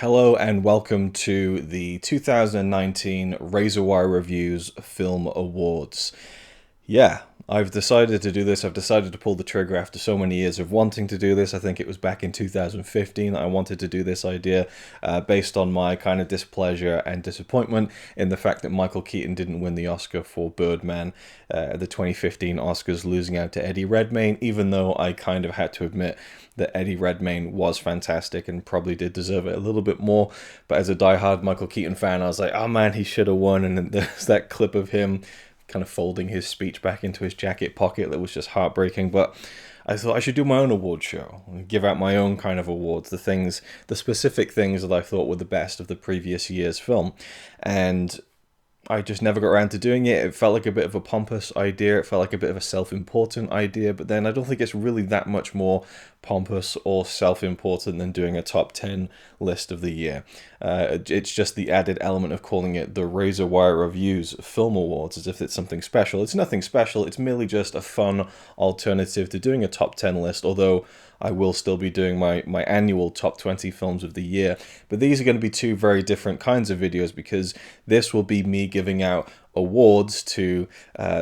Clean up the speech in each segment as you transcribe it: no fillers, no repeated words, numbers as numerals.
Hello and welcome to the 2019 Razorwire Reviews Film Awards. Yeah, I've decided to do this. I've decided to pull the trigger after so many years of wanting to do this. I think it was back in 2015 I wanted to do this idea based on my kind of displeasure and disappointment in the fact that Michael Keaton didn't win the Oscar for Birdman at the 2015 Oscars, losing out to Eddie Redmayne, even though I kind of had to admit that Eddie Redmayne was fantastic and probably did deserve it a little bit more. But as a diehard Michael Keaton fan, I was like, oh man, he should have won. And then there's that clip of him kind of folding his speech back into his jacket pocket that was just heartbreaking. But I thought I should do my own award show and give out my own kind of awards, the specific things that I thought were the best of the previous year's film. And I just never got around to doing it. It felt like a bit of a pompous idea. It felt like a bit of a self-important idea, but then I don't think it's really that much more pompous or self-important than doing a top 10 list of the year. It's just the added element of calling it the Razorwire Reviews Film Awards, as if it's something special. It's nothing special. It's merely just a fun alternative to doing a top 10 list, although I will still be doing my annual top 20 films of the year. But these are going to be two very different kinds of videos, because this will be me giving out awards to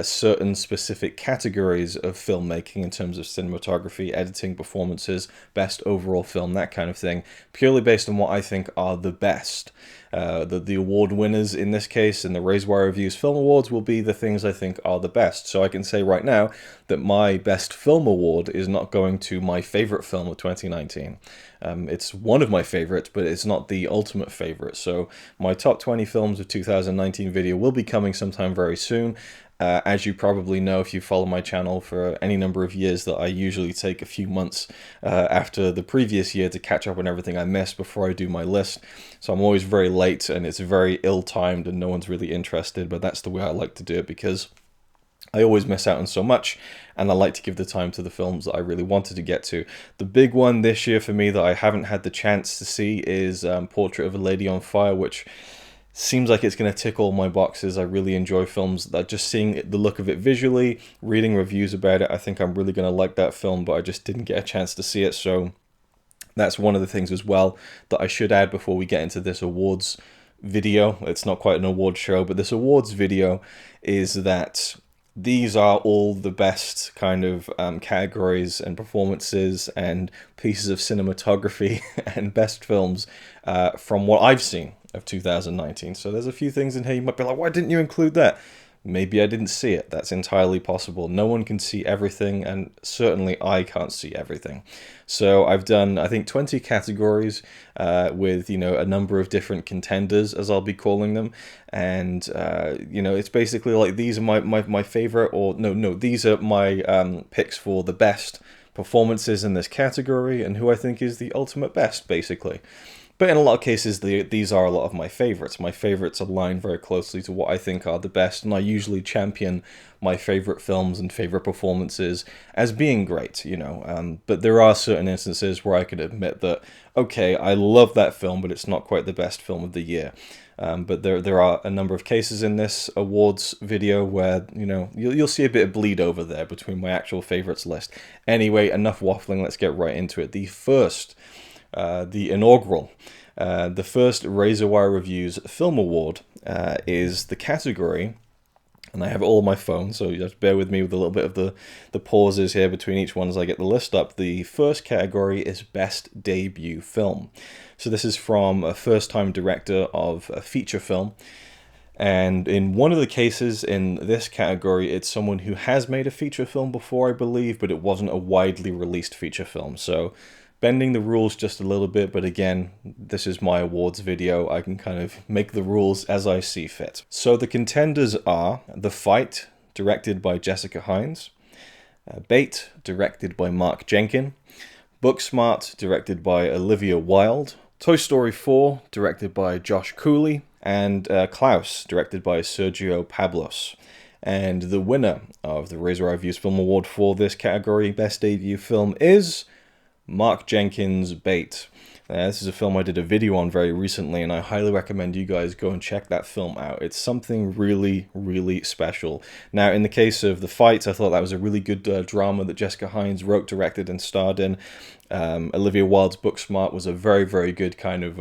certain specific categories of filmmaking in terms of cinematography, editing, performances, best overall film, that kind of thing, purely based on what I think are the best. The award winners in this case in the Razorwire Reviews Film Awards will be the things I think are the best. So I can say right now that my best film award is not going to my favorite film of 2019. It's one of my favorites, but it's not the ultimate favorite. So my top 20 films of 2019 video will be coming sometime very soon. As you probably know, if you follow my channel for any number of years, that I usually take a few months after the previous year to catch up on everything I missed before I do my list. So I'm always very late and it's very ill-timed and no one's really interested, but that's the way I like to do it because I always miss out on so much, and I like to give the time to the films that I really wanted to get to. The big one this year for me that I haven't had the chance to see is Portrait of a Lady on Fire, which seems like it's going to tick all my boxes. I really enjoy films that just seeing the look of it visually, reading reviews about it. I think I'm really going to like that film, but I just didn't get a chance to see it. So that's one of the things as well that I should add before we get into this awards video. It's not quite an award show, but this awards video is that these are all the best kind of categories and performances and pieces of cinematography and best films from what I've seen of 2019. So there's a few things in here you might be like, why didn't you include that? Maybe I didn't see it. That's entirely possible. No one can see everything, and certainly I can't see everything. So I've done, I think, 20 categories with, a number of different contenders, as I'll be calling them. And, it's basically like these are my favorite, or no, these are my picks for the best performances in this category and who I think is the ultimate best, basically. But in a lot of cases, these are a lot of my favorites. My favorites align very closely to what I think are the best, and I usually champion my favorite films and favorite performances as being great, But there are certain instances where I can admit that, okay, I love that film, but it's not quite the best film of the year. But there are a number of cases in this awards video where, you'll see a bit of bleed over there between my actual favorites list. Anyway, enough waffling, let's get right into it. The inaugural, the first Razorwire Reviews Film Award is the category, and I have it all on my phone, so you have to bear with me with a little bit of the pauses here between each one as I get the list up. The first category is Best Debut Film. So this is from a first-time director of a feature film. And in one of the cases in this category, it's someone who has made a feature film before, I believe, but it wasn't a widely released feature film. So bending the rules just a little bit, but again, this is my awards video. I can kind of make the rules as I see fit. So the contenders are The Fight, directed by Jessica Hines, Bait, directed by Mark Jenkin, Booksmart, directed by Olivia Wilde, Toy Story 4, directed by Josh Cooley, and Klaus, directed by Sergio Pablos. And the winner of the Razorwire Reviews Film Award for this category, Best Debut Film, is Mark Jenkins' Bait. This is a film I did a video on very recently, and I highly recommend you guys go and check that film out. It's something really, really special. Now, in the case of The Fight, I thought that was a really good drama that Jessica Hines wrote, directed, and starred in. Olivia Wilde's Booksmart was a very, very good kind of,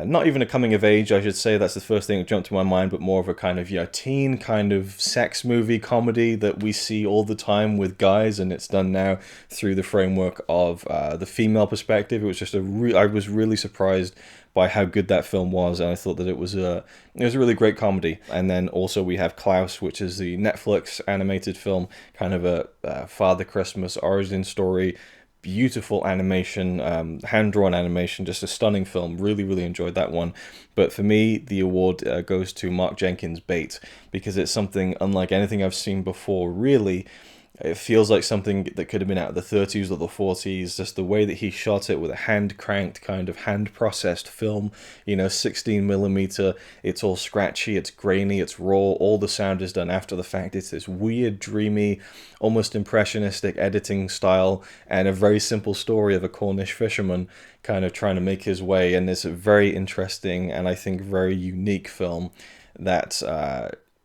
not even a coming of age, I should say. That's the first thing that jumped to my mind, but more of a kind of, teen kind of sex movie comedy that we see all the time with guys, and it's done now through the framework of the female perspective. It was just I was really surprised by how good that film was, and I thought that it was a really great comedy. And then also we have Klaus, which is the Netflix animated film, kind of a Father Christmas origin story. Beautiful animation, hand-drawn animation, just a stunning film. Really, really enjoyed that one. But for me, the award goes to Mark Jenkins' Bait, because it's something unlike anything I've seen before, really. It feels like something that could have been out of the 30s or the 40s, just the way that he shot it with a hand-cranked, kind of hand-processed film, 16mm, it's all scratchy, it's grainy, it's raw, all the sound is done after the fact. It's this weird, dreamy, almost impressionistic editing style, and a very simple story of a Cornish fisherman kind of trying to make his way, and it's a very interesting and I think very unique film that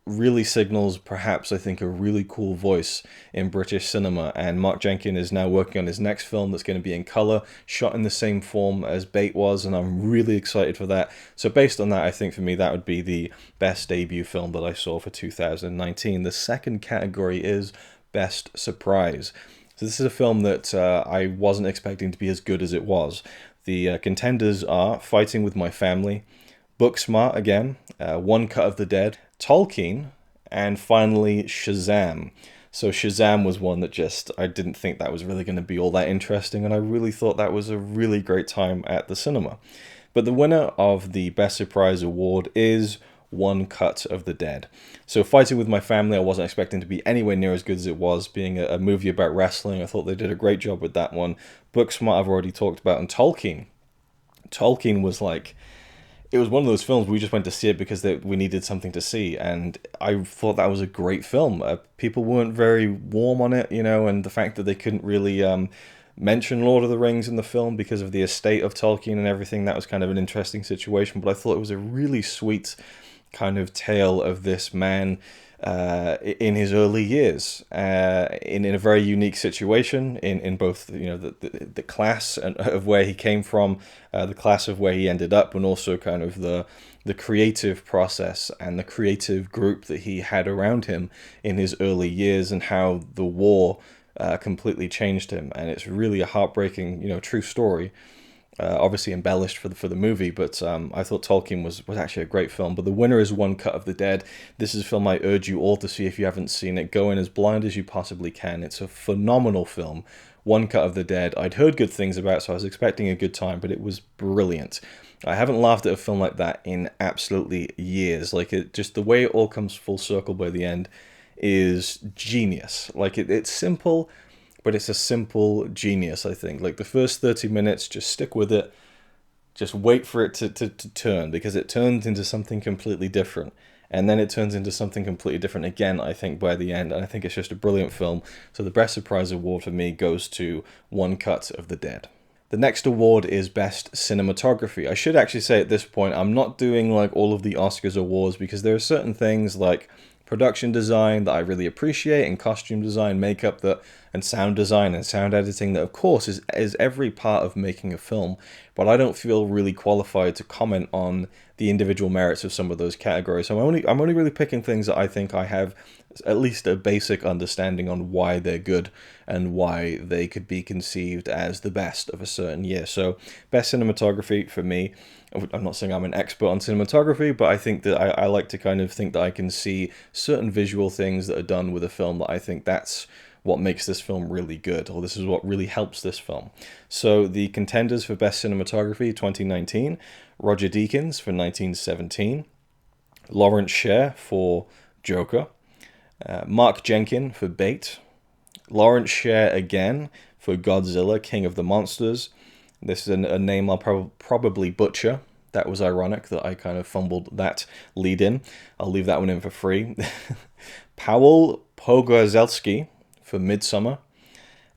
really signals perhaps I think a really cool voice in British cinema. And Mark Jenkins is now working on his next film that's going to be in colour, shot in the same form as Bait was, and I'm really excited for that. So based on that, I think for me that would be the best debut film that I saw for 2019. The second category is Best Surprise. So this is a film that I wasn't expecting to be as good as it was. The contenders are Fighting with My Family, Booksmart again, One Cut of the Dead, Tolkien, and finally Shazam. So Shazam was one that I didn't think that was really going to be all that interesting, and I really thought that was a really great time at the cinema. But the winner of the Best Surprise award is One Cut of the Dead. So Fighting with My Family, I wasn't expecting to be anywhere near as good as it was, being a movie about wrestling. I thought they did a great job with that one. Booksmart I've already talked about, and Tolkien was like, it was one of those films we just went to see it because we needed something to see, and I thought that was a great film. People weren't very warm on it, and the fact that they couldn't really mention Lord of the Rings in the film because of the estate of Tolkien and everything, that was kind of an interesting situation, but I thought it was a really sweet kind of tale of this man in his early years, in a very unique situation, in both the class of where he came from, the class of where he ended up, and also kind of the creative process and the creative group that he had around him in his early years, and how the war completely changed him. And it's really a heartbreaking, true story. Obviously embellished for the movie, but I thought Tolkien was actually a great film. But the winner is One Cut of the Dead. This is a film I urge you all to see if you haven't seen it. Go in as blind as you possibly can. It's a phenomenal film. One Cut of the Dead, I'd heard good things about, so I was expecting a good time, but it was brilliant. I haven't laughed at a film like that in absolutely years. Like, just the way it all comes full circle by the end is genius. Like, it's simple, but it's a simple genius, I think. Like, the first 30 minutes, just stick with it. Just wait for it to turn, because it turns into something completely different. And then it turns into something completely different again, I think, by the end. And I think it's just a brilliant film. So the Best Surprise award for me goes to One Cut of the Dead. The next award is Best Cinematography. I should actually say at this point, I'm not doing like all of the Oscars awards, because there are certain things like production design that I really appreciate, and costume design, makeup, and sound design and sound editing that of course is every part of making a film, but I don't feel really qualified to comment on the individual merits of some of those categories. So I'm only really picking things that I think I have at least a basic understanding on why they're good and why they could be conceived as the best of a certain year. So Best Cinematography for me, I'm not saying I'm an expert on cinematography, but I think that I like to kind of think that I can see certain visual things that are done with a film that I think that's what makes this film really good, or this is what really helps this film. So the contenders for Best Cinematography 2019, Roger Deakins for 1917, Lawrence Sher for Joker, Mark Jenkins for Bait, Lawrence Sher again for Godzilla, King of the Monsters. This is a name I'll probably butcher. That was ironic that I kind of fumbled that lead in. I'll leave that one in for free. Powell Pogorzelski for Midsummer,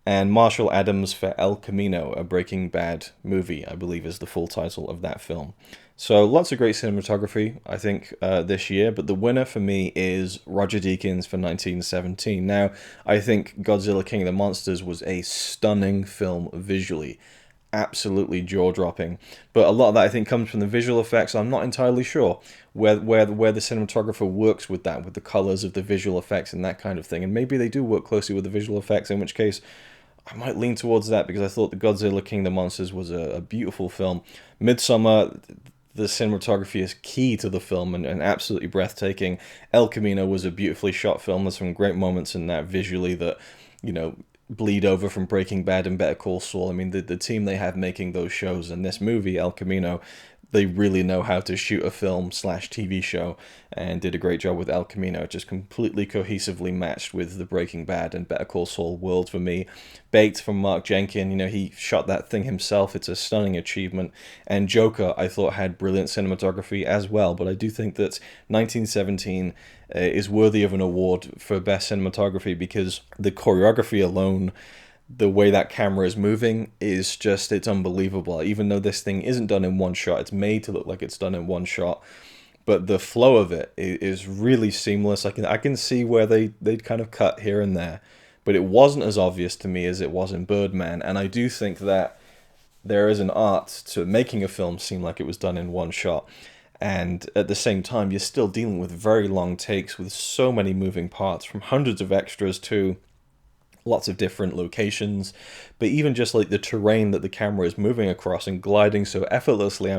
and Marshall Adams for El Camino, a Breaking Bad movie, I believe is the full title of that film. So lots of great cinematography, I think, this year, but the winner for me is Roger Deakins for 1917. Now, I think Godzilla King of the Monsters was a stunning film visually, absolutely jaw-dropping. But a lot of that I think comes from the visual effects. I'm not entirely sure where the cinematographer works with that, with the colors of the visual effects and that kind of thing. And maybe they do work closely with the visual effects, in which case I might lean towards that because I thought the Godzilla King of the Monsters was a beautiful film. Midsummer, the cinematography is key to the film and absolutely breathtaking. El Camino was a beautifully shot film. There's some great moments in that visually that, you know, bleed over from Breaking Bad and Better Call Saul. I mean, the team they have making those shows and this movie, El Camino, they really know how to shoot a film slash TV show and did a great job with El Camino. Just completely cohesively matched with the Breaking Bad and Better Call Saul world for me. Baked from Mark Jenkin, you know, he shot that thing himself. It's a stunning achievement. And Joker, I thought, had brilliant cinematography as well. But I do think that 1917 is worthy of an award for best cinematography because the choreography alone, the way that camera is moving is just, it's unbelievable. Even though this thing isn't done in one shot, it's made to look like it's done in one shot, but the flow of it is really seamless. I can see where they'd kind of cut here and there, but it wasn't as obvious to me as it was in Birdman. And I do think that there is an art to making a film seem like it was done in one shot, and at the same time you're still dealing with very long takes with so many moving parts, from hundreds of extras to lots of different locations, but even just like the terrain that the camera is moving across and gliding so effortlessly,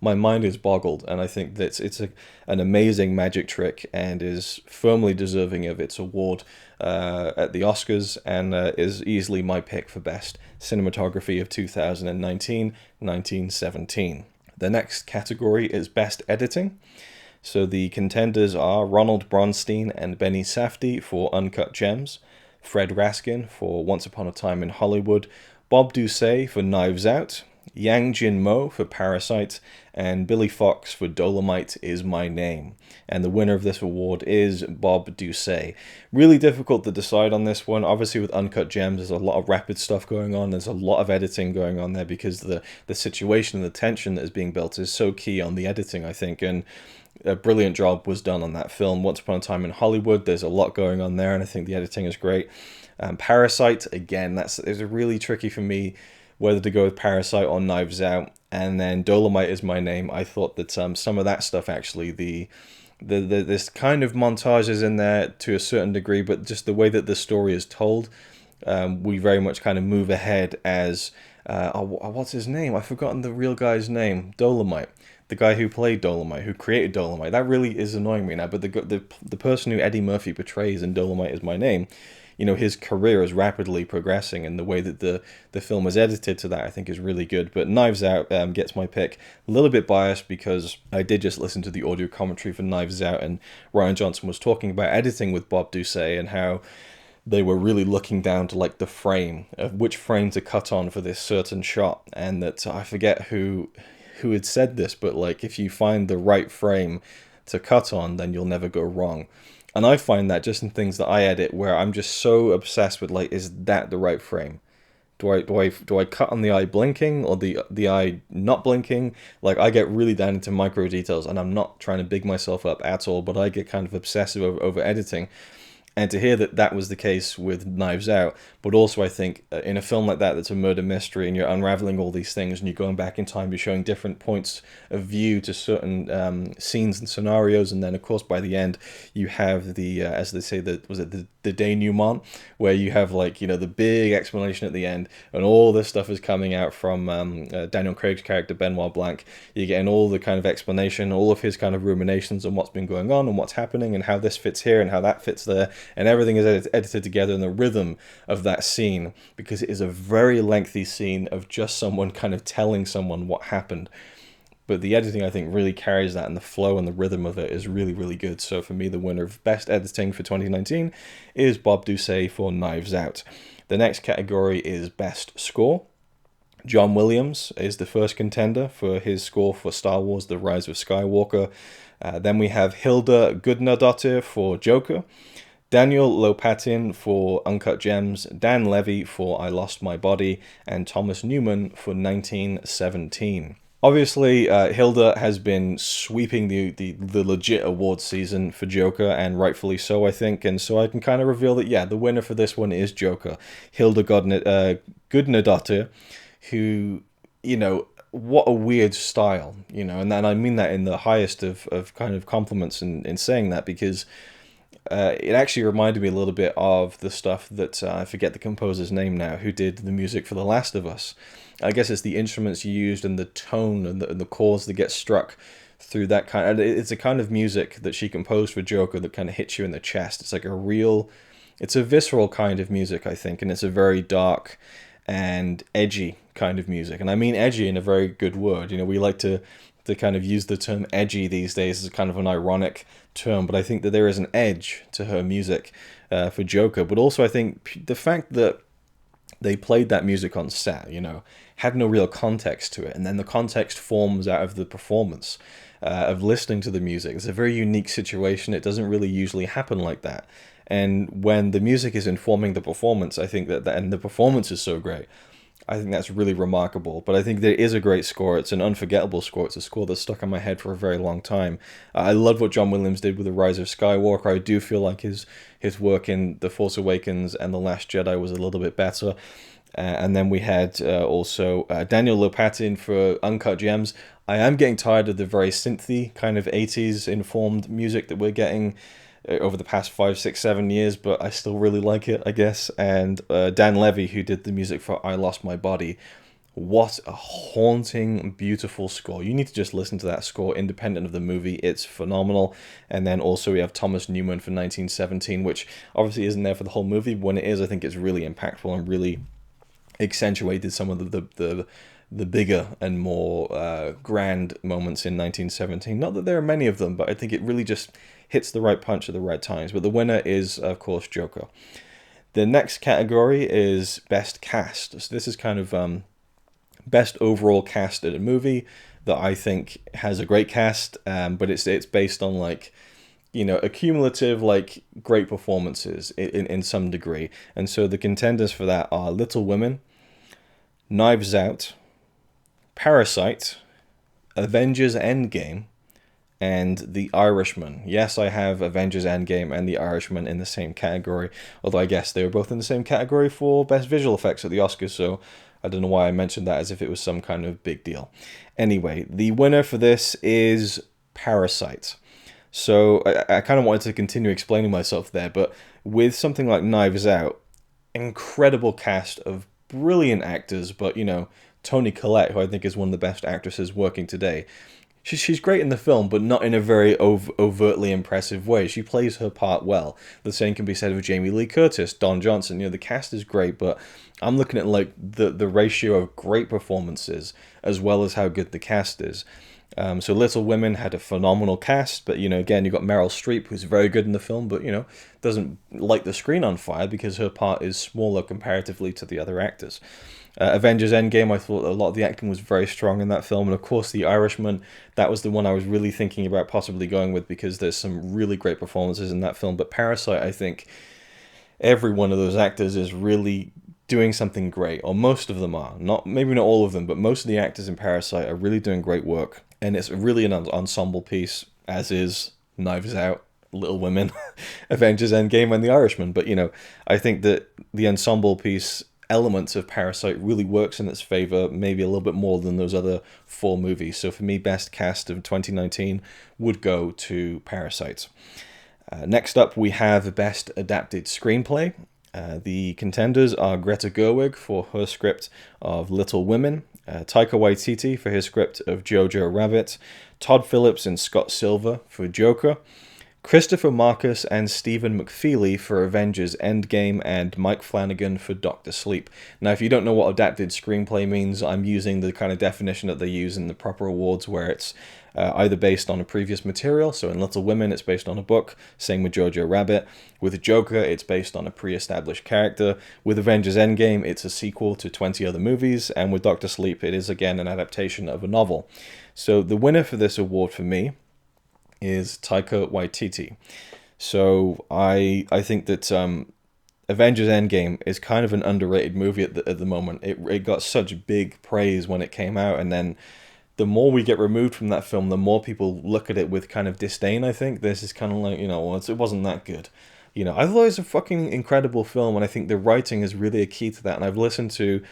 my mind is boggled. And I think that it's an amazing magic trick and is firmly deserving of its award at the Oscars, and is easily my pick for best cinematography of 2019, 1917. The next category is best editing. So the contenders are Ronald Bronstein and Benny Safdie for Uncut Gems, Fred Raskin for Once Upon a Time in Hollywood, Bob Ducey for Knives Out, Yang Jin-mo for Parasite, and Billy Fox for Dolomite Is My Name. And the winner of this award is Bob Ducey. Really difficult to decide on this one. Obviously with Uncut Gems, there's a lot of rapid stuff going on. There's a lot of editing going on there because the situation and the tension that is being built is so key on the editing, I think. And a brilliant job was done on that film. Once Upon a Time in Hollywood, there's a lot going on there, and I think the editing is great. Parasite, again, it's really tricky for me whether to go with Parasite or Knives Out. And then Dolomite Is My Name. I thought that some of that stuff, actually, this kind of montages in there to a certain degree, but just the way that the story is told, we very much kind of move ahead as what's his name? I've forgotten the real guy's name. Dolomite. The guy who played Dolomite, who created Dolomite. That really is annoying me now. But the person who Eddie Murphy portrays in Dolomite Is My Name, you know, his career is rapidly progressing, and the way that the film was edited to that, I think, is really good. But Knives Out gets my pick. A little bit biased because I did just listen to the audio commentary for Knives Out, and Rian Johnson was talking about editing with Bob Ducey and how they were really looking down to like the frame of which frame to cut on for this certain shot, and that I forget who had said this, but like if you find the right frame to cut on, then you'll never go wrong. And I find that just in things that I edit, where I'm just so obsessed with like, is that the right frame? Do I cut on the eye blinking or the eye not blinking? Like, I get really down into micro details, and I'm not trying to big myself up at all, but I get kind of obsessive over editing. And to hear that was the case with Knives Out, but also I think in a film like that that's a murder mystery and you're unraveling all these things and you're going back in time, you're showing different points of view to certain scenes and scenarios, and then of course by the end you have the, as they say, the denouement, where you have like, you know, the big explanation at the end, and all this stuff is coming out from Daniel Craig's character Benoit Blanc. You're getting all the kind of explanation, all of his kind of ruminations on what's been going on and what's happening and how this fits here and how that fits there. And everything is edited together in the rhythm of that scene, because it is a very lengthy scene of just someone kind of telling someone what happened. But the editing, I think, really carries that, and the flow and the rhythm of it is really, really good. So for me, the winner of Best Editing for 2019 is Bob Ducey for Knives Out. The next category is Best Score. John Williams is the first contender for his score for Star Wars: The Rise of Skywalker. Then we have Hilda Gudnadottir for Joker, Daniel Lopatin for Uncut Gems, Dan Levy for I Lost My Body, and Thomas Newman for 1917. Obviously, Hilda has been sweeping the legit awards season for Joker, and rightfully so, I think. And so I can kind of reveal that, yeah, the winner for this one is Joker. Hilda Gudnadottir, who, what a weird style, and I mean that in the highest of kind of compliments in saying that, because it actually reminded me a little bit of the stuff that I forget the composer's name now, who did the music for The Last of Us. I guess it's the instruments used and the tone and the chords that get struck through that kind of. It's a kind of music that she composed for Joker that kind of hits you in the chest. It's like it's a visceral kind of music, I think, and it's a very dark and edgy kind of music. And I mean edgy in a very good word. We like to kind of use the term edgy these days as kind of an ironic term, but I think that there is an edge to her music for Joker. But also, I think the fact that they played that music on set, had no real context to it, and then the context forms out of the performance of listening to the music. It's a very unique situation. It doesn't really usually happen like that. And when the music is informing the performance, I think and the performance is so great, I think that's really remarkable. But I think there is a great score. It's an unforgettable score. It's a score that's stuck in my head for a very long time. I love what John Williams did with The Rise of Skywalker. I do feel like his work in The Force Awakens and The Last Jedi was a little bit better. And then we had also Daniel Lopatin for Uncut Gems. I am getting tired of the very synthy kind of 80s informed music that we're getting over the past 5, 6, 7 years, but I still really like it, I guess. And Dan Levy, who did the music for I Lost My Body. What a haunting, beautiful score. You need to just listen to that score independent of the movie. It's phenomenal. And then also we have Thomas Newman for 1917, which obviously isn't there for the whole movie. But when it is, I think it's really impactful and really accentuated some of the bigger and more grand moments in 1917. Not that there are many of them, but I think it really just hits the right punch at the right times. But the winner is, of course, Joker. The next category is Best Cast. So this is kind of best overall cast in a movie that I think has a great cast, but it's based on a cumulative great performances in some degree. And so the contenders for that are Little Women, Knives Out, Parasite, Avengers Endgame, and The Irishman. Yes, I have Avengers Endgame and The Irishman in the same category, although I guess they were both in the same category for Best Visual Effects at the Oscars, so I don't know why I mentioned that as if it was some kind of big deal. Anyway, the winner for this is Parasite. So I kind of wanted to continue explaining myself there, but with something like Knives Out, incredible cast of brilliant actors, but Toni Collette, who I think is one of the best actresses working today, she's great in the film, but not in a very overtly impressive way. She plays her part well. The same can be said of Jamie Lee Curtis, Don Johnson. The cast is great, but I'm looking at the ratio of great performances as well as how good the cast is. So Little Women had a phenomenal cast, but again, you've got Meryl Streep, who's very good in the film, but doesn't light the screen on fire because her part is smaller comparatively to the other actors. Avengers Endgame, I thought a lot of the acting was very strong in that film, and of course The Irishman, that was the one I was really thinking about possibly going with because there's some really great performances in that film. But Parasite, I think every one of those actors is really doing something great, or most of them are. Maybe not all of them, but most of the actors in Parasite are really doing great work, and it's really an ensemble piece, as is Knives Out, Little Women, Avengers Endgame, and The Irishman. But I think that the ensemble piece elements of Parasite really works in its favor, maybe a little bit more than those other 4 movies. So for me, best cast of 2019 would go to Parasite. Next up, we have best adapted screenplay. The contenders are Greta Gerwig for her script of Little Women, Taika Waititi for his script of Jojo Rabbit, Todd Phillips and Scott Silver for Joker, Christopher Marcus and Stephen McFeely for Avengers Endgame, and Mike Flanagan for Doctor Sleep. Now, if you don't know what adapted screenplay means, I'm using the kind of definition that they use in the proper awards, where it's either based on a previous material. So in Little Women, it's based on a book. Same with Jojo Rabbit. With Joker, it's based on a pre-established character. With Avengers Endgame, it's a sequel to 20 other movies. And with Doctor Sleep, it is again an adaptation of a novel. So the winner for this award for me is Taika Waititi. So I think that Avengers Endgame is kind of an underrated movie at the moment. It got such big praise when it came out, and then the more we get removed from that film, the more people look at it with kind of disdain, I think. This is kind of like, well, it wasn't that good. I thought it was a fucking incredible film, and I think the writing is really a key to that. And I've listened to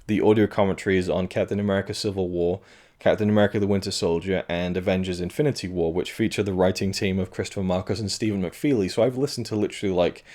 the audio commentaries on Captain America Civil War, Captain America the Winter Soldier, and Avengers Infinity War, which feature the writing team of Christopher Marcus and Stephen McFeely. So I've listened to literally like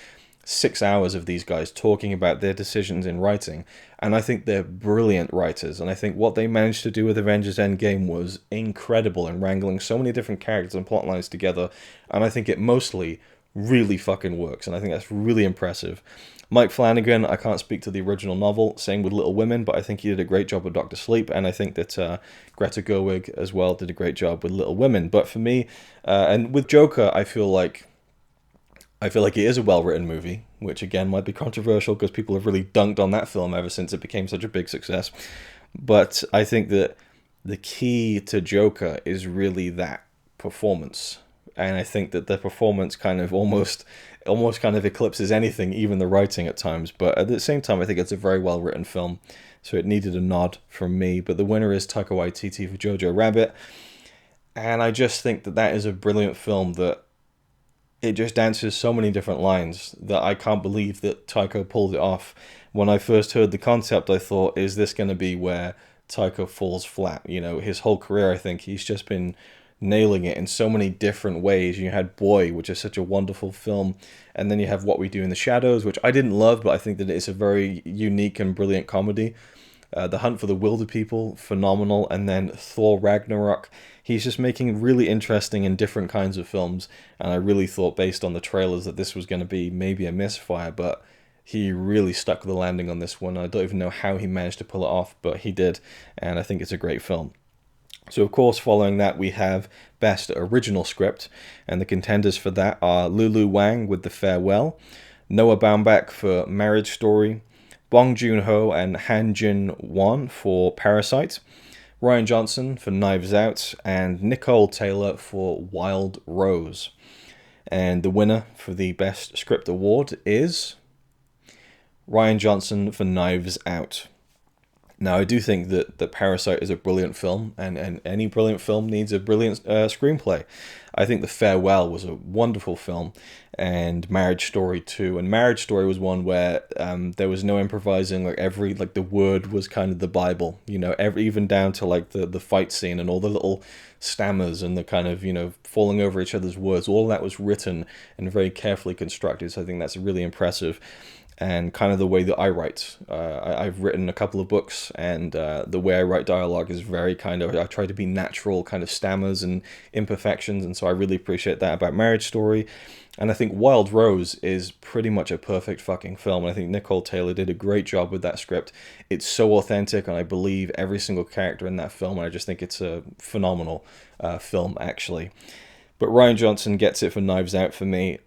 6 hours of these guys talking about their decisions in writing, and I think they're brilliant writers, and I think what they managed to do with Avengers Endgame was incredible in wrangling so many different characters and plot lines together, and I think it mostly really fucking works, and I think that's really impressive. Mike Flanagan, I can't speak to the original novel, same with Little Women, but I think he did a great job with Dr. Sleep, and I think that Greta Gerwig as well did a great job with Little Women. But for me, and with Joker, I feel like it is a well-written movie, which again might be controversial because people have really dunked on that film ever since it became such a big success. But I think that the key to Joker is really that performance. And I think that the performance kind of almost kind of eclipses anything, even the writing at times. But at the same time, I think it's a very well-written film, so it needed a nod from me. But the winner is Taika Waititi for Jojo Rabbit. And I just think that that is a brilliant film that it just dances so many different lines that I can't believe that Taika pulled it off. When I first heard the concept, I thought, is this going to be where Taika falls flat? His whole career, I think he's just been nailing it in so many different ways. You had Boy, which is such a wonderful film, and then you have What We Do in the Shadows, which I didn't love, but I think that it's a very unique and brilliant comedy. The Hunt for the Wilder People, phenomenal, and then Thor Ragnarok. He's just making really interesting and different kinds of films, and I really thought based on the trailers that this was going to be maybe a misfire, but he really stuck the landing on this one. I don't even know how he managed to pull it off, but he did, and I think it's a great film. So, of course, following that, we have Best Original Script, and the contenders for that are Lulu Wang with The Farewell, Noah Baumbach for Marriage Story, Bong Joon-ho and Han Jin-won for Parasite, Rian Johnson for Knives Out, and Nicole Taylor for Wild Rose. And the winner for the Best Script Award is Rian Johnson for Knives Out. Now, I do think that Parasite is a brilliant film, and any brilliant film needs a brilliant screenplay. I think The Farewell was a wonderful film, and Marriage Story too. And Marriage Story was one where there was no improvising. Like the word was kind of the Bible. Even down to like the fight scene and all the little stammers and the kind of falling over each other's words. All of that was written and very carefully constructed. So I think that's really impressive. And kind of the way that I write. I've written a couple of books, and the way I write dialogue is very I try to be natural, kind of stammers and imperfections, and so I really appreciate that about Marriage Story. And I think Wild Rose is pretty much a perfect fucking film, and I think Nicole Taylor did a great job with that script. It's so authentic, and I believe every single character in that film, and I just think it's a phenomenal film, actually. But Rian Johnson gets it for Knives Out for me.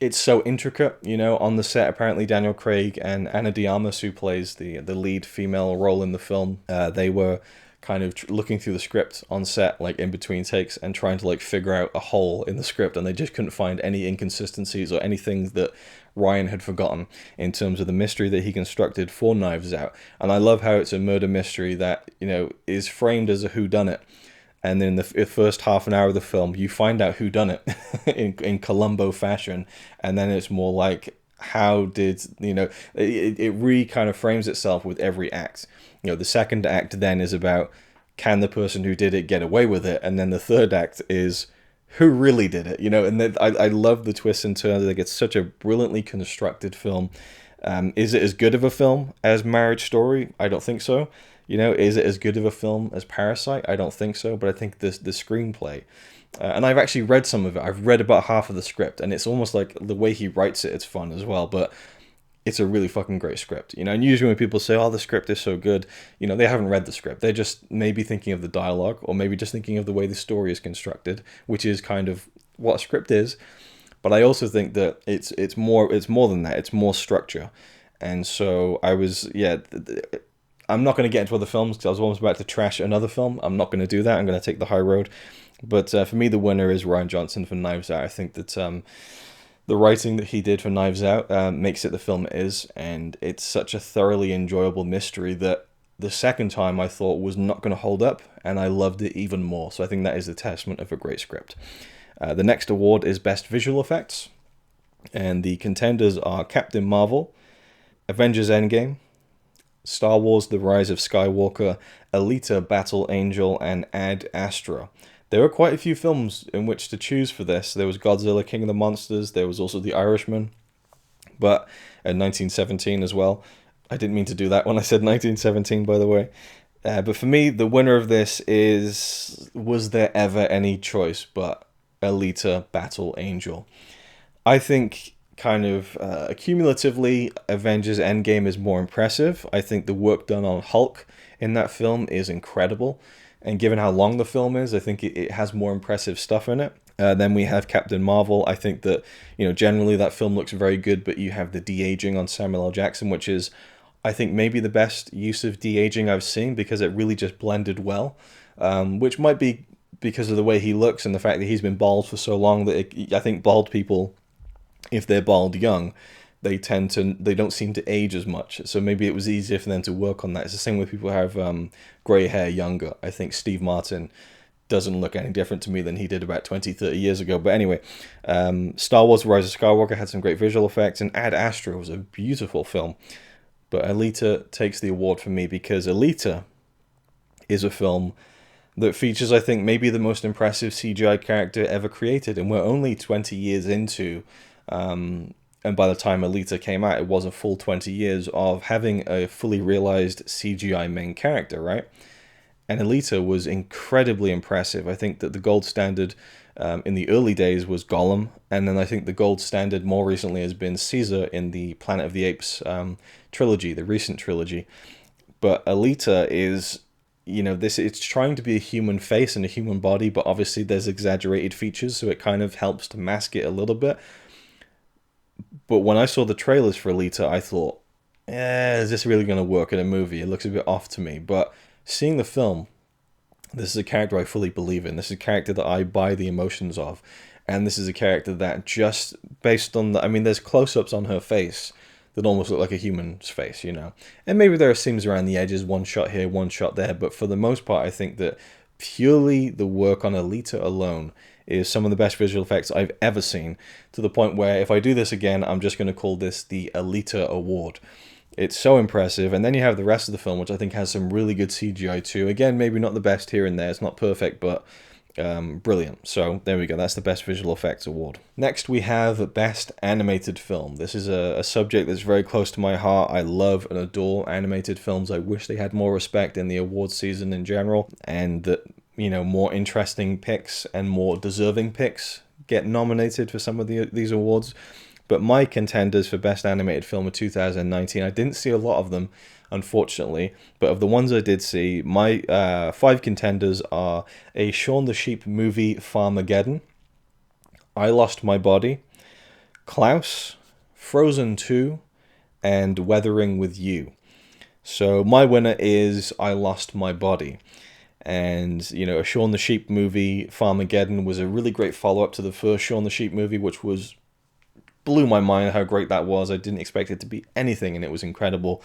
It's so intricate, on the set. Apparently Daniel Craig and Ana de Armas, who plays the lead female role in the film, they were kind of looking through the script on set, like in between takes, and trying to like figure out a hole in the script, and they just couldn't find any inconsistencies or anything that Ryan had forgotten in terms of the mystery that he constructed for Knives Out. And I love how it's a murder mystery that, is framed as a whodunit. And then in the first half an hour of the film, you find out who done it in Columbo fashion, and then it's more like, how did it really kind of frames itself with every act. The second act then is about, can the person who did it get away with it, and then the third act is, who really did it. And then I love the twists and turns. Like, it's such a brilliantly constructed film. Is it as good of a film as Marriage Story? I don't think so. Is it as good of a film as Parasite? I don't think so, but I think the screenplay, and I've actually read some of it. I've read about half of the script, and it's almost like the way he writes it, it's fun as well, but it's a really fucking great script. And usually when people say, oh, the script is so good, they haven't read the script. They're just maybe thinking of the dialogue, or maybe just thinking of the way the story is constructed, which is kind of what a script is. But I also think that it's more than that. It's more structure. And so I'm not going to get into other films because I was almost about to trash another film. I'm not going to do that. I'm going to take the high road. But for me, the winner is Rian Johnson for Knives Out. I think that the writing that he did for Knives Out makes it the film it is. And it's such a thoroughly enjoyable mystery that the second time I thought was not going to hold up, and I loved it even more. So I think that is a testament of a great script. The next award is Best Visual Effects, and the contenders are Captain Marvel, Avengers Endgame, Star Wars The Rise of Skywalker, Alita Battle Angel, and Ad Astra. There were quite a few films in which to choose for this. There was Godzilla King of the Monsters, there was also The Irishman, but in 1917 as well. I didn't mean to do that when I said 1917, by the way. But for me, the winner of this is, was there ever any choice but Alita Battle Angel? I think kind of cumulatively, Avengers Endgame is more impressive. I think the work done on Hulk in that film is incredible. And given how long the film is, I think it has more impressive stuff in it. Then we have Captain Marvel. I think that, generally that film looks very good, but you have the de-aging on Samuel L. Jackson, which is, I think, maybe the best use of de-aging I've seen, because it really just blended well, which might be because of the way he looks and the fact that he's been bald for so long that I think bald people, if they're bald young, they don't seem to age as much. So maybe it was easier for them to work on that. It's the same with people who have grey hair younger. I think Steve Martin doesn't look any different to me than he did about 20, 30 years ago. But anyway, Star Wars The Rise of Skywalker had some great visual effects, and Ad Astra was a beautiful film. But Alita takes the award for me because Alita is a film that features, I think, maybe the most impressive CGI character ever created. And we're only 20 years into, and by the time Alita came out, it was a full 20 years of having a fully realized CGI main character, right? And Alita was incredibly impressive. I think that the gold standard in the early days was Gollum, and then I think the gold standard more recently has been Caesar in the Planet of the Apes trilogy, the recent trilogy. But Alita is, it's trying to be a human face and a human body, but obviously there's exaggerated features, so it kind of helps to mask it a little bit. But when I saw the trailers for Alita, I thought, is this really going to work in a movie? It looks a bit off to me. But seeing the film, this is a character I fully believe in. This is a character that I buy the emotions of. And this is a character that just based on there's close-ups on her face that almost look like a human's face, And maybe there are seams around the edges, one shot here, one shot there. But for the most part, I think that purely the work on Alita alone is some of the best visual effects I've ever seen, to the point where if I do this again, I'm just going to call this the Alita Award. It's so impressive. And then you have the rest of the film, which I think has some really good CGI too. Again, maybe not the best here and there. It's not perfect, but brilliant. So there we go. That's the Best Visual Effects Award. Next, we have Best Animated Film. This is a subject that's very close to my heart. I love and adore animated films. I wish they had more respect in the awards season in general, and that, more interesting picks and more deserving picks get nominated for some of these awards. But my contenders for Best Animated Film of 2019, I didn't see a lot of them, unfortunately, but of the ones I did see, my 5 contenders are a Shaun the Sheep movie, Farmageddon, I Lost My Body, Klaus, Frozen 2, and Weathering with You. So my winner is I Lost My Body. And, a Shaun the Sheep movie, Farmageddon, was a really great follow-up to the first Shaun the Sheep movie, which blew my mind how great that was. I didn't expect it to be anything, and it was incredible.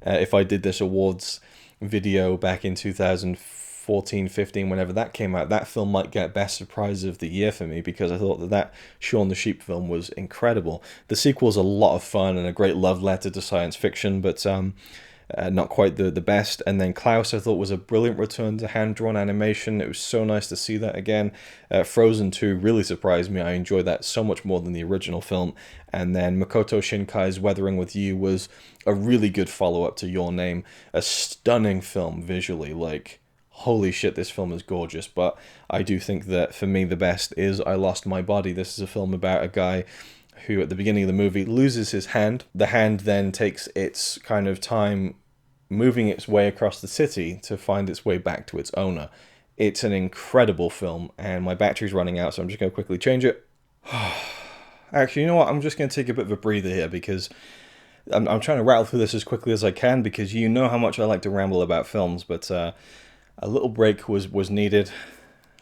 If I did this awards video back in 2014, 15, whenever that came out, that film might get Best Surprise of the Year for me, because I thought that Shaun the Sheep film was incredible. The sequel's a lot of fun and a great love letter to science fiction, but not quite the best. And then Klaus, I thought, was a brilliant return to hand-drawn animation. It was so nice to see that again. Frozen 2 really surprised me. I enjoyed that so much more than the original film. And then Makoto Shinkai's Weathering with You was a really good follow-up to Your Name. A stunning film visually. Like, holy shit, this film is gorgeous. But I do think that, for me, the best is I Lost My Body. This is a film about a guy who, at the beginning of the movie, loses his hand. The hand then takes its kind of time moving its way across the city to find its way back to its owner. It's an incredible film, and my battery's running out, so I'm just going to quickly change it. Actually, you know what? I'm just going to take a bit of a breather here, because I'm trying to rattle through this as quickly as I can, because you know how much I like to ramble about films, but a little break was needed.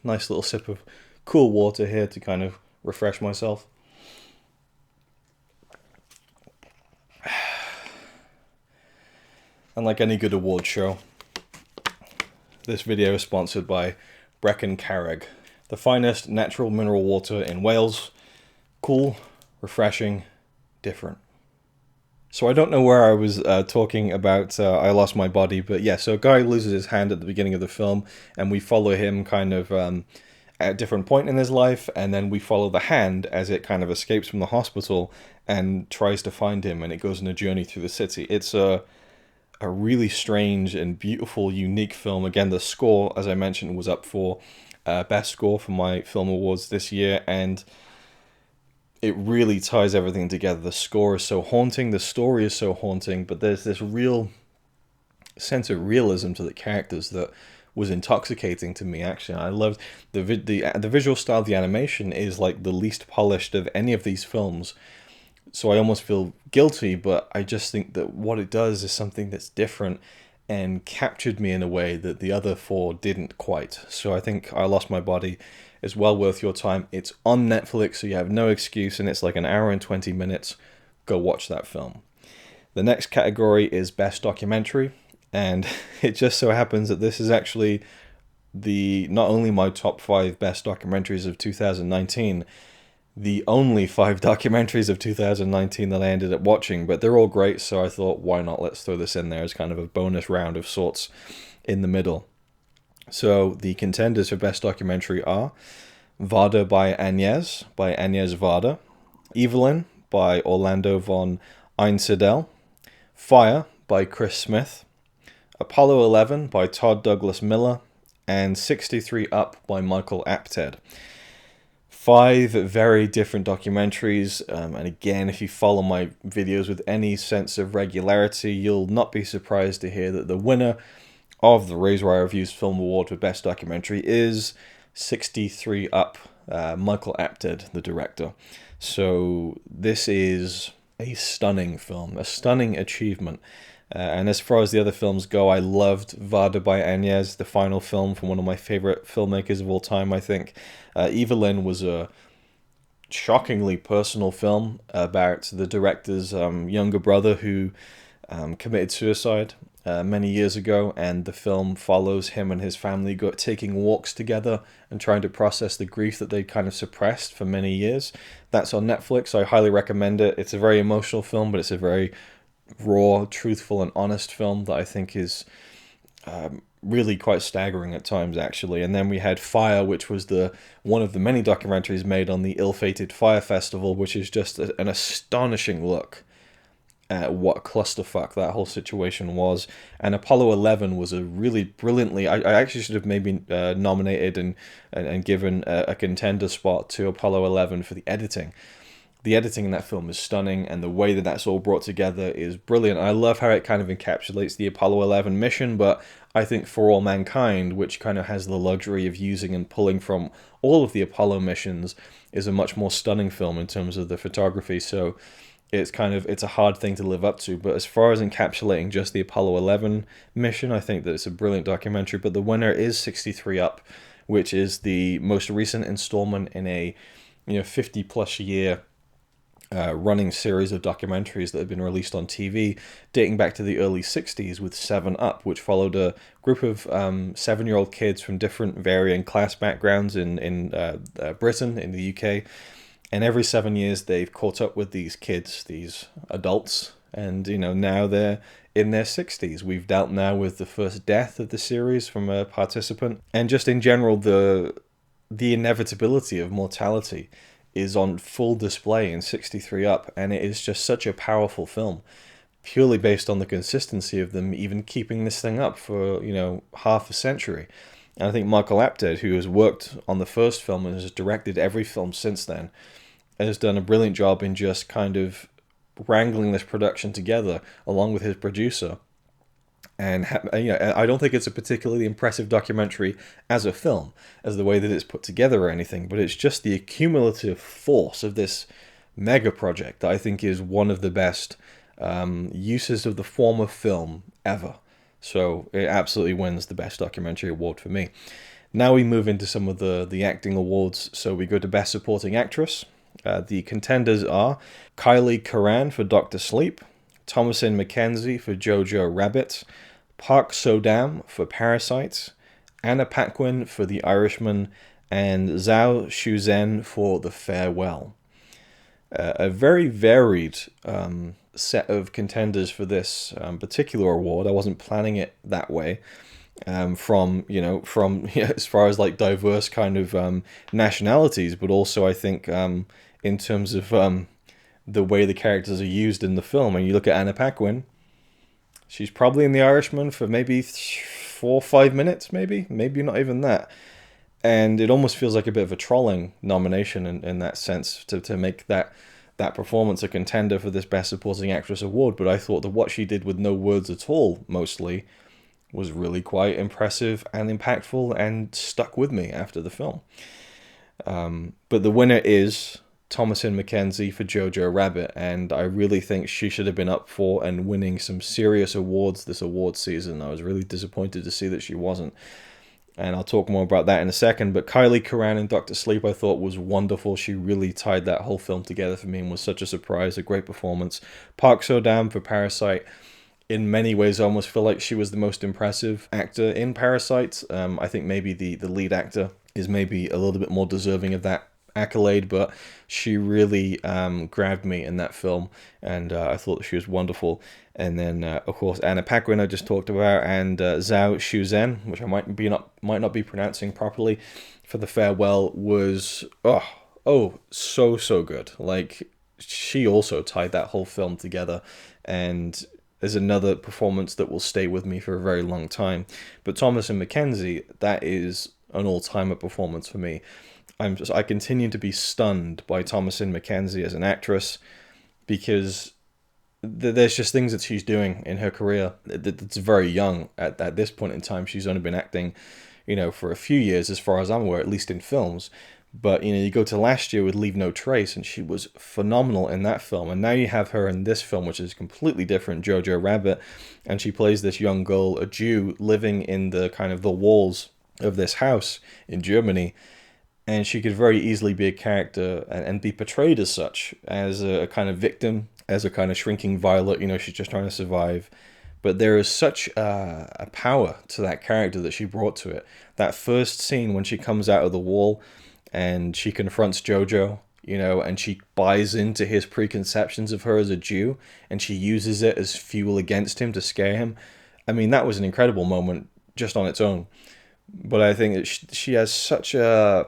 Nice little sip of cool water here to kind of refresh myself. And like any good award show, This video is sponsored by Brecon Carreg, the finest natural mineral water in Wales. Cool, refreshing, different. So I don't know where I was talking about I Lost My Body, but yeah, so a guy loses his hand at the beginning of the film, and we follow him kind of at a different point in his life, and then we follow the hand as it kind of escapes from the hospital and tries to find him, and it goes on a journey through the city. It's a really strange and beautiful, unique film. Again, the score, as I mentioned, was up for best score for my film awards this year, and it really ties everything together. The score is so haunting, the story is so haunting, but there's this real sense of realism to the characters that was intoxicating to me. Actually, I loved the visual style. The animation is like the least polished of any of these films, so I almost feel guilty, but I just think that what it does is something that's different and captured me in a way that the other four didn't quite. So I think I Lost My Body is well worth your time. It's on Netflix, so you have no excuse, and it's like an hour and 20 minutes. Go watch that film. The next category is Best Documentary, and it just so happens that this is actually not only my top 5 best documentaries of 2019, the only 5 documentaries of 2019 that I ended up watching, but they're all great, so I thought, why not? Let's throw this in there as kind of a bonus round of sorts in the middle. So the contenders for Best Documentary are Varda by Agnès Varda, Evelyn by Orlando von Einsiedel, Fire by Chris Smith, Apollo 11 by Todd Douglas Miller, and 63 Up by Michael Apted. 5 very different documentaries, and again, if you follow my videos with any sense of regularity, you'll not be surprised to hear that the winner of the RazorwireReviews Film Award for Best Documentary is 63 Up, Michael Apted, the director. So this is a stunning film, a stunning achievement. And as far as the other films go, I loved Varda by Agnès, the final film from one of my favorite filmmakers of all time, I think. Evelyn was a shockingly personal film about the director's younger brother who committed suicide many years ago, and the film follows him and his family taking walks together and trying to process the grief that they kind of suppressed for many years. That's on Netflix. I highly recommend it. It's a very emotional film, but it's a very raw, truthful, and honest film that I think is really quite staggering at times, actually. And then we had Fire, which was one of the many documentaries made on the ill-fated Fire Festival, which is just an astonishing look at what clusterfuck that whole situation was. And Apollo 11 was a really brilliantly... I actually should have maybe nominated and given a contender spot to Apollo 11 for the editing. The editing in that film is stunning, and the way that that's all brought together is brilliant. I love how it kind of encapsulates the Apollo 11 mission, but I think For All Mankind, which kind of has the luxury of using and pulling from all of the Apollo missions, is a much more stunning film in terms of the photography. So it's a hard thing to live up to. But as far as encapsulating just the Apollo 11 mission, I think that it's a brilliant documentary. But the winner is 63 Up, which is the most recent installment in a 50-plus year running series of documentaries that have been released on TV dating back to the early 60s with 7 Up, which followed a group of 7-year-old kids from different varying class backgrounds in Britain, in the UK. And every 7 years they've caught up with these kids, these adults, and now they're in their 60s. We've dealt now with the first death of the series from a participant, and just in general the inevitability of mortality is on full display in 63 Up, and it is just such a powerful film, purely based on the consistency of them even keeping this thing up for, half a century. And I think Michael Apted, who has worked on the first film and has directed every film since then, has done a brilliant job in just kind of wrangling this production together along with his producer. And I don't think it's a particularly impressive documentary as a film, as the way that it's put together or anything, but it's just the accumulative force of this mega project that I think is one of the best uses of the form of film ever. So it absolutely wins the Best Documentary Award for me. Now we move into some of the acting awards. So we go to Best Supporting Actress. The contenders are Kylie Curran for Dr. Sleep, Thomasin McKenzie for Jojo Rabbit, Park So-dam for Parasite, Anna Paquin for The Irishman, and Zhao Shuzhen for The Farewell. A very varied set of contenders for this particular award. I wasn't planning it that way. From as far as like diverse kind of nationalities, but also I think in terms of the way the characters are used in the film. And you look at Anna Paquin, she's probably in The Irishman for maybe 4 or 5 minutes, maybe not even that. And it almost feels like a bit of a trolling nomination in that sense to make that performance a contender for this Best Supporting Actress award. But I thought that what she did with no words at all, mostly, was really quite impressive and impactful and stuck with me after the film. But the winner is Thomasin McKenzie for Jojo Rabbit, and I really think she should have been up for and winning some serious awards this award season. I was really disappointed to see that she wasn't. And I'll talk more about that in a second. But Kylie Curran in Dr. Sleep I thought was wonderful. She really tied that whole film together for me and was such a surprise, a great performance. Park So-dam for Parasite. In many ways, I almost feel like she was the most impressive actor in Parasite. I think maybe the lead actor is maybe a little bit more deserving of that accolade, but she really grabbed me in that film, and I thought that she was wonderful. And then, of course, Anna Paquin I just talked about, and Zhao Shuzhen, which I might not be pronouncing properly, for The Farewell, was so good. Like, she also tied that whole film together, and is another performance that will stay with me for a very long time. But Thomasin McKenzie, that is an all-timer performance for me. I continue to be stunned by Thomasin McKenzie as an actress, because there's just things that she's doing in her career that's very young. At this point in time, she's only been acting, for a few years, as far as I'm aware, at least in films. But, you go to last year with Leave No Trace, and she was phenomenal in that film. And now you have her in this film, which is completely different, Jojo Rabbit. And she plays this young girl, a Jew, living in the kind of the walls of this house in Germany. And she could very easily be a character and be portrayed as such, as a kind of victim, as a kind of shrinking violet. She's just trying to survive. But there is such a power to that character that she brought to it. That first scene when she comes out of the wall and she confronts Jojo, and she buys into his preconceptions of her as a Jew, and she uses it as fuel against him to scare him. I mean, that was an incredible moment just on its own. But I think that she has such a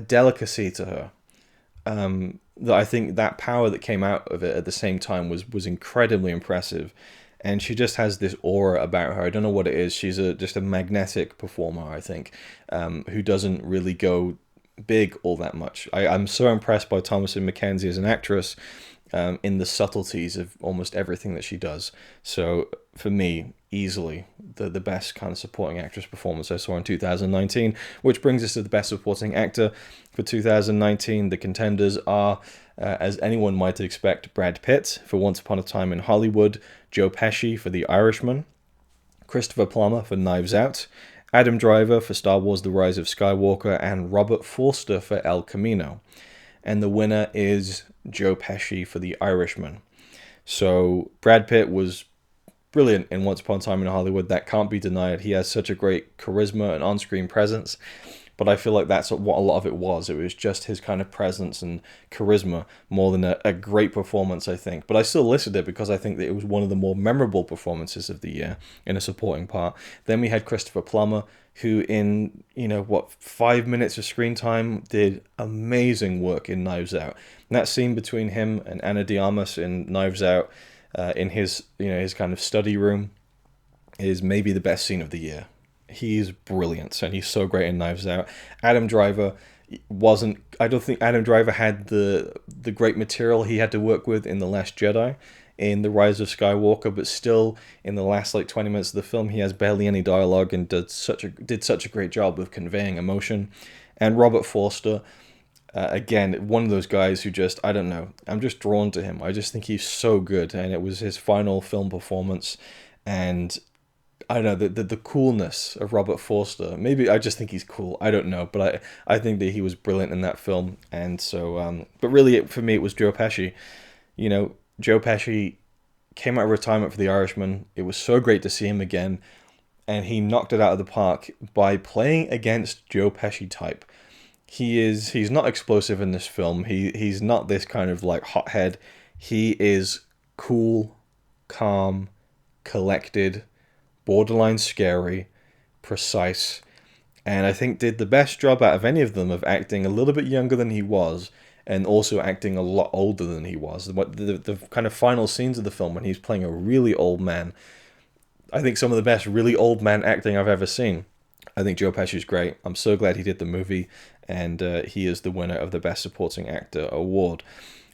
delicacy to her, that I think that power that came out of it at the same time was incredibly impressive. And she just has this aura about her. I don't know what it is. She's just a magnetic performer, I think, who doesn't really go big all that much. I'm so impressed by Thomasin McKenzie as an actress, in the subtleties of almost everything that she does. So for me, easily the best kind of supporting actress performance I saw in 2019, which brings us to the Best Supporting Actor for 2019. The contenders are, as anyone might expect, Brad Pitt for Once Upon a Time in Hollywood, Joe Pesci for The Irishman, Christopher Plummer for Knives Out, Adam Driver for Star Wars The Rise of Skywalker, and Robert Forster for El Camino. And the winner is Joe Pesci for The Irishman. So Brad Pitt was brilliant in Once Upon a Time in Hollywood. That can't be denied. He has such a great charisma and on-screen presence. But I feel like that's what a lot of it was. It was just his kind of presence and charisma more than a great performance, I think. But I still listed it because I think that it was one of the more memorable performances of the year in a supporting part. Then we had Christopher Plummer, who in, 5 minutes of screen time did amazing work in Knives Out. And that scene between him and Ana de Armas in Knives Out, in his, his kind of study room, is maybe the best scene of the year. He's brilliant, and he's so great in Knives Out. Adam Driver I don't think Adam Driver had the great material he had to work with in The Last Jedi, in The Rise of Skywalker, but still in the last 20 minutes of the film he has barely any dialogue and did such a great job of conveying emotion. And Robert Forster, again, one of those guys who just, I don't know, I'm just drawn to him. I just think he's so good, and it was his final film performance, and I don't know, the coolness of Robert Forster. Maybe I just think he's cool. I don't know, but I think that he was brilliant in that film. And so, but really, for me, it was Joe Pesci. Joe Pesci came out of retirement for The Irishman. It was so great to see him again. and he knocked it out of the park by playing against Joe Pesci type. He's not explosive in this film. He's not this kind of like hothead. He is cool, calm, collected, borderline scary, precise, and I think did the best job out of any of them of acting a little bit younger than he was, and also acting a lot older than he was. The kind of final scenes of the film when he's playing a really old man, I think some of the best really old man acting I've ever seen. I think Joe Pesci's great. I'm so glad he did the movie, and he is the winner of the Best Supporting Actor award.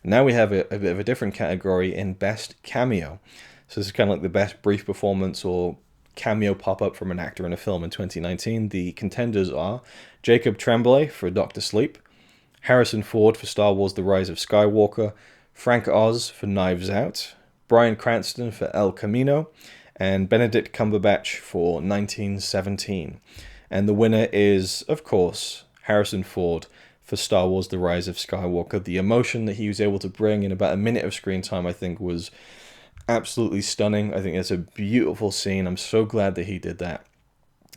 Now we have a bit of a different category in Best Cameo. So this is kind of like the best brief performance or cameo pop-up from an actor in a film in 2019. The contenders are Jacob Tremblay for Dr. Sleep, Harrison Ford for Star Wars The Rise of Skywalker, Frank Oz for Knives Out, Bryan Cranston for El Camino, and Benedict Cumberbatch for 1917. And the winner is, of course, Harrison Ford for Star Wars The Rise of Skywalker. The emotion that he was able to bring in about a minute of screen time, I think, was absolutely stunning. I think it's a beautiful scene. I'm so glad that he did that.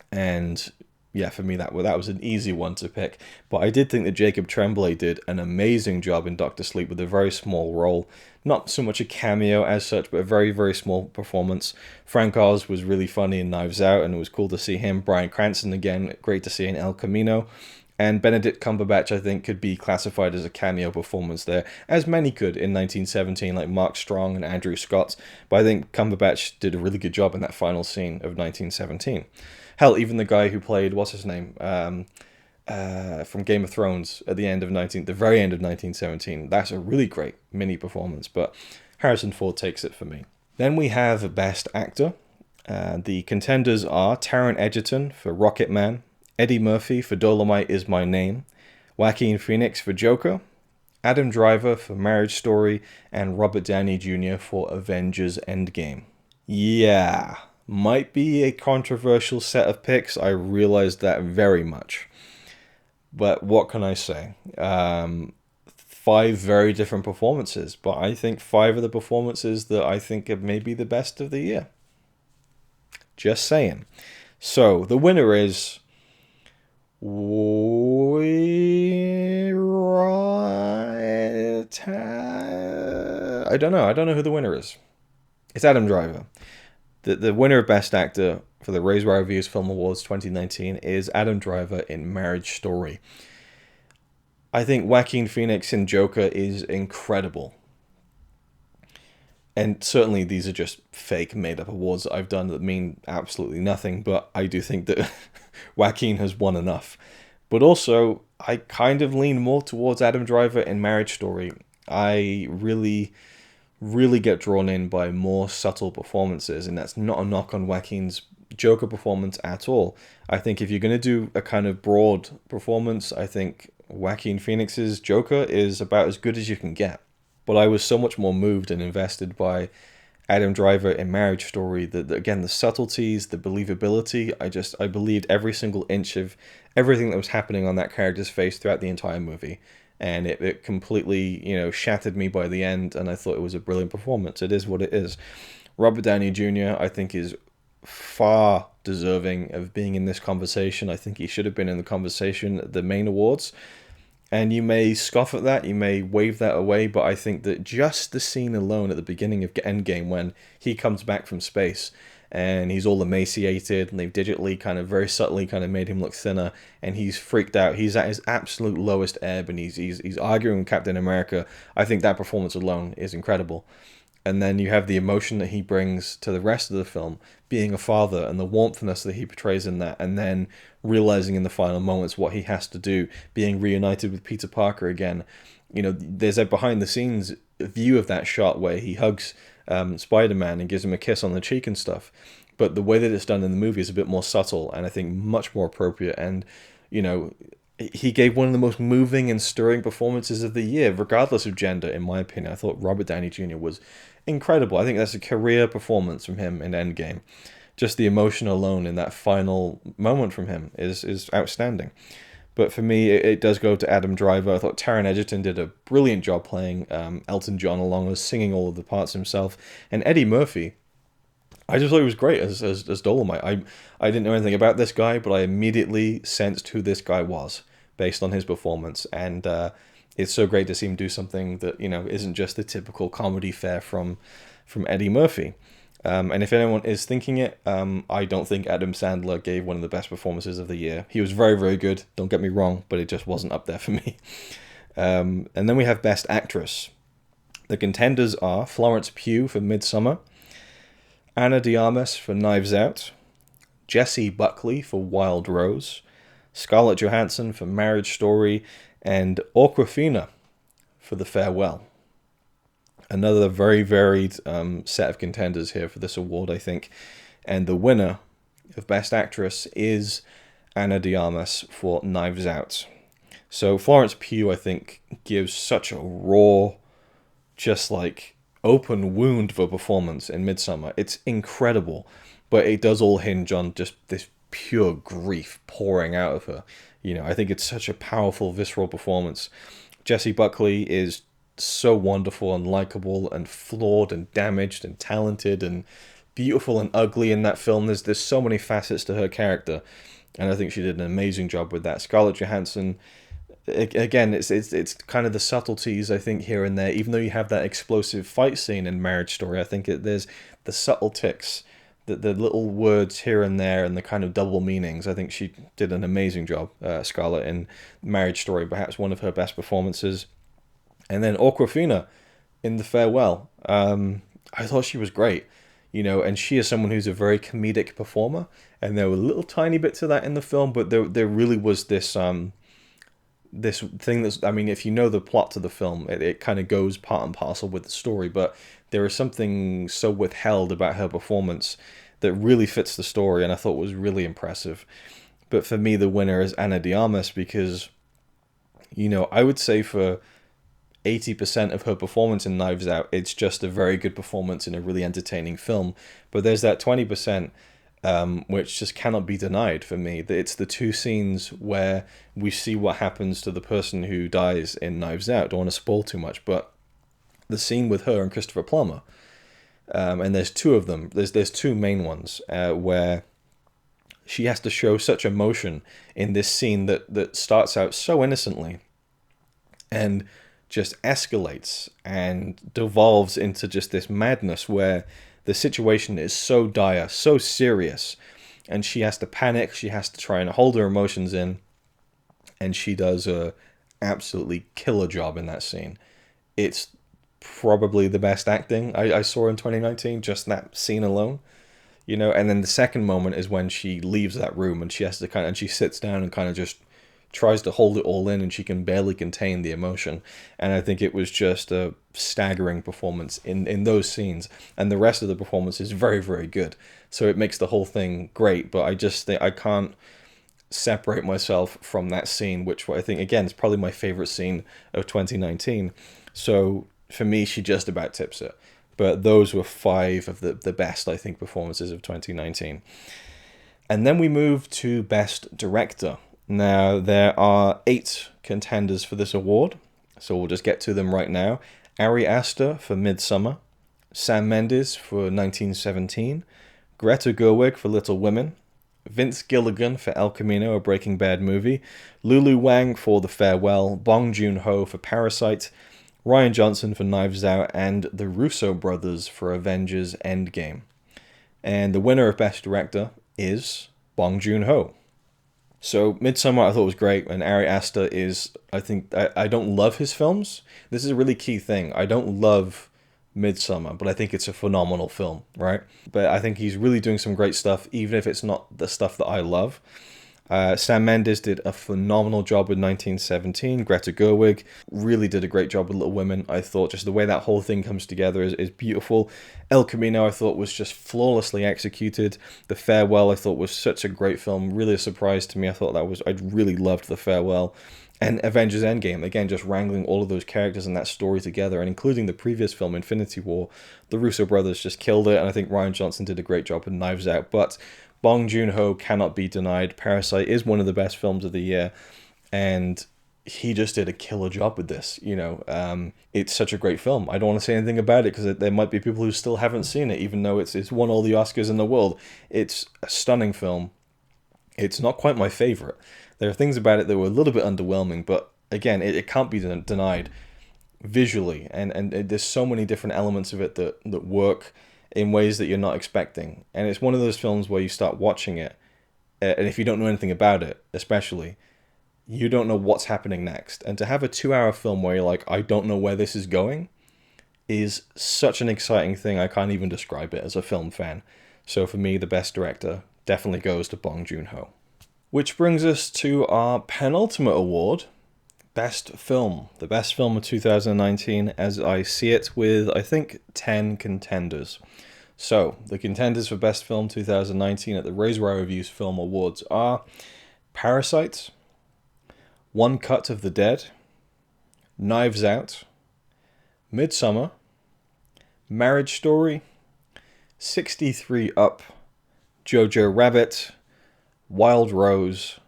And yeah, for me, that was an easy one to pick. But I did think that Jacob Tremblay did an amazing job in Dr. Sleep with a very small role. Not so much a cameo as such, but a very, very small performance. Frank Oz was really funny in Knives Out, and it was cool to see him. Bryan Cranston, again, great to see in El Camino. And Benedict Cumberbatch, I think, could be classified as a cameo performance there, as many could in 1917, like Mark Strong and Andrew Scott. But I think Cumberbatch did a really good job in that final scene of 1917. Hell, even the guy who played, what's his name, from Game of Thrones at the very end of 1917. That's a really great mini performance, but Harrison Ford takes it for me. Then we have Best Actor. The contenders are Taron Egerton for Rocket Man, Eddie Murphy for Dolomite Is My Name, Joaquin Phoenix for Joker, Adam Driver for Marriage Story, and Robert Downey Jr. for Avengers Endgame. Yeah, might be a controversial set of picks. I realize that very much. But what can I say? 5 very different performances, but I think 5 of the performances that I think are maybe the best of the year. Just saying. So, the winner is... I don't know who the winner is. It's Adam Driver. The winner of Best Actor for the RazorwireReviews Film Awards 2019 is Adam Driver in Marriage Story. I think Joaquin Phoenix in Joker is incredible. And certainly these are just fake made-up awards that I've done that mean absolutely nothing, but I do think that Joaquin has won enough. But also, I kind of lean more towards Adam Driver in Marriage Story. I really get drawn in by more subtle performances, and that's not a knock on Joaquin's Joker performance at all. I think if you're going to do a kind of broad performance, I think Joaquin Phoenix's Joker is about as good as you can get. But I was so much more moved and invested by Adam Driver in Marriage Story, that again, the subtleties, the believability, I believed every single inch of everything that was happening on that character's face throughout the entire movie. And it completely, shattered me by the end, and I thought it was a brilliant performance. It is what it is. Robert Downey Jr., I think, is far deserving of being in this conversation. I think he should have been in the conversation at the main awards. And you may scoff at that, you may wave that away, but I think that just the scene alone at the beginning of Endgame when he comes back from space and he's all emaciated and they've digitally kind of very subtly kind of made him look thinner and he's freaked out, he's at his absolute lowest ebb and he's arguing with Captain America. I think that performance alone is incredible. And then you have the emotion that he brings to the rest of the film, being a father, and the warmthness that he portrays in that, and then realizing in the final moments what he has to do, being reunited with Peter Parker again. There's a behind-the-scenes view of that shot where he hugs Spider-Man and gives him a kiss on the cheek and stuff. But the way that it's done in the movie is a bit more subtle, and I think much more appropriate. And, he gave one of the most moving and stirring performances of the year, regardless of gender, in my opinion. I thought Robert Downey Jr. was incredible. I think that's a career performance from him in Endgame. Just the emotion alone in that final moment from him is outstanding. But for me, it does go to Adam Driver. I thought Taron Egerton did a brilliant job playing Elton John, along with singing all of the parts himself. And Eddie Murphy, I just thought he was great as Dolomite. I didn't know anything about this guy, but I immediately sensed who this guy was based on his performance, and it's so great to see him do something that, you know, isn't just the typical comedy fare from Eddie Murphy. And if anyone is thinking it, I don't think Adam Sandler gave one of the best performances of the year. He was very, very good, don't get me wrong, but it just wasn't up there for me. And then we have Best Actress. The contenders are Florence Pugh for Midsommar, Ana de Armas for Knives Out, Jessie Buckley for Wild Rose, Scarlett Johansson for Marriage Story, and Awkwafina for The Farewell. Another very varied set of contenders here for this award, I think. And the winner of Best Actress is Ana de Armas for Knives Out. So Florence Pugh, I think, gives such a raw, just like open wound of a performance in Midsommar. It's incredible, but it does all hinge on just this pure grief pouring out of her. You know, I think it's such a powerful, visceral performance. Jessie Buckley is so wonderful and likable and flawed and damaged and talented and beautiful and ugly in that film. There's so many facets to her character, and I think she did an amazing job with that. Scarlett Johansson, again, it's kind of the subtleties, I think, here and there. Even though you have that explosive fight scene in Marriage Story, I think there's the subtle ticks, the little words here and there, and the kind of double meanings. I think she did an amazing job, Scarlett, in Marriage Story, perhaps one of her best performances. And then Awkwafina in The Farewell. I thought she was great, you know, and she is someone who's a very comedic performer, and there were little tiny bits of that in the film, but there really was this this thing that's, I mean, if you know the plot to the film, it kind of goes part and parcel with the story, but there is something so withheld about her performance that really fits the story, and I thought was really impressive. But for me, the winner is Ana de Armas, because, you know, I would say for 80% of her performance in Knives Out, it's just a very good performance in a really entertaining film. But there's that 20% which just cannot be denied for me. It's the two scenes where we see what happens to the person who dies in Knives Out. Don't want to spoil too much, but the scene with her and Christopher Plummer, and there's two of them. There's two main ones where she has to show such emotion in this scene that starts out so innocently and just escalates and devolves into just this madness where the situation is so dire, so serious, and she has to panic, she has to try and hold her emotions in, and she does a absolutely killer job in that scene. It's probably the best acting I saw in 2019, just that scene alone. You know, and then the second moment is when she leaves that room and she has to and she sits down and kind of just tries to hold it all in, and she can barely contain the emotion. And I think it was just a staggering performance in those scenes, and the rest of the performance is very, very good, so it makes the whole thing great. But I just think I can't separate myself from that scene, which I think, again, is probably my favorite scene of 2019. So for me, she just about tips it. But those were 5 of the best, I think, performances of 2019. And then we move to Best Director. Now, there are 8 contenders for this award, so we'll just get to them right now. Ari Aster for Midsommar, Sam Mendes for 1917, Greta Gerwig for Little Women, Vince Gilligan for El Camino, a Breaking Bad movie, Lulu Wang for The Farewell, Bong Joon-ho for Parasite, Rian Johnson for Knives Out, and the Russo brothers for Avengers Endgame. And the winner of Best Director is Bong Joon-ho. So Midsommar I thought was great, and Ari Aster is, I think, I don't love his films. This is a really key thing. I don't love Midsommar, but I think it's a phenomenal film, right? But I think he's really doing some great stuff, even if it's not the stuff that I love. Sam Mendes did a phenomenal job with 1917. Greta Gerwig really did a great job with Little Women. I thought just the way that whole thing comes together is beautiful. El Camino I thought was just flawlessly executed. The Farewell I thought was such a great film, really a surprise to me. I really loved The Farewell. And Avengers Endgame, again, just wrangling all of those characters and that story together, and including the previous film, Infinity War. The Russo brothers just killed it, and I think Rian Johnson did a great job with Knives Out. But Bong Joon-ho cannot be denied. Parasite is one of the best films of the year, and he just did a killer job with this. It's such a great film. I don't want to say anything about it because there might be people who still haven't seen it, even though it's won all the Oscars in the world. It's a stunning film. It's not quite my favorite. There are things about it that were a little bit underwhelming, but again, it can't be denied visually, and there's so many different elements of it that work in ways that you're not expecting. And it's one of those films where you start watching it, and if you don't know anything about it, especially, you don't know what's happening next. And to have a 2-hour film where you're like, I don't know where this is going, is such an exciting thing. I can't even describe it as a film fan. So for me, the best director definitely goes to Bong Joon-ho. Which brings us to our penultimate award, Best Film. The best film of 2019, as I see it, with, I think, 10 contenders. So, the contenders for Best Film 2019 at the RazorwireReviews Film Awards are Parasite, One Cut of the Dead, Knives Out, Midsummer, Marriage Story, 63 Up, Jojo Rabbit, Wild Rose,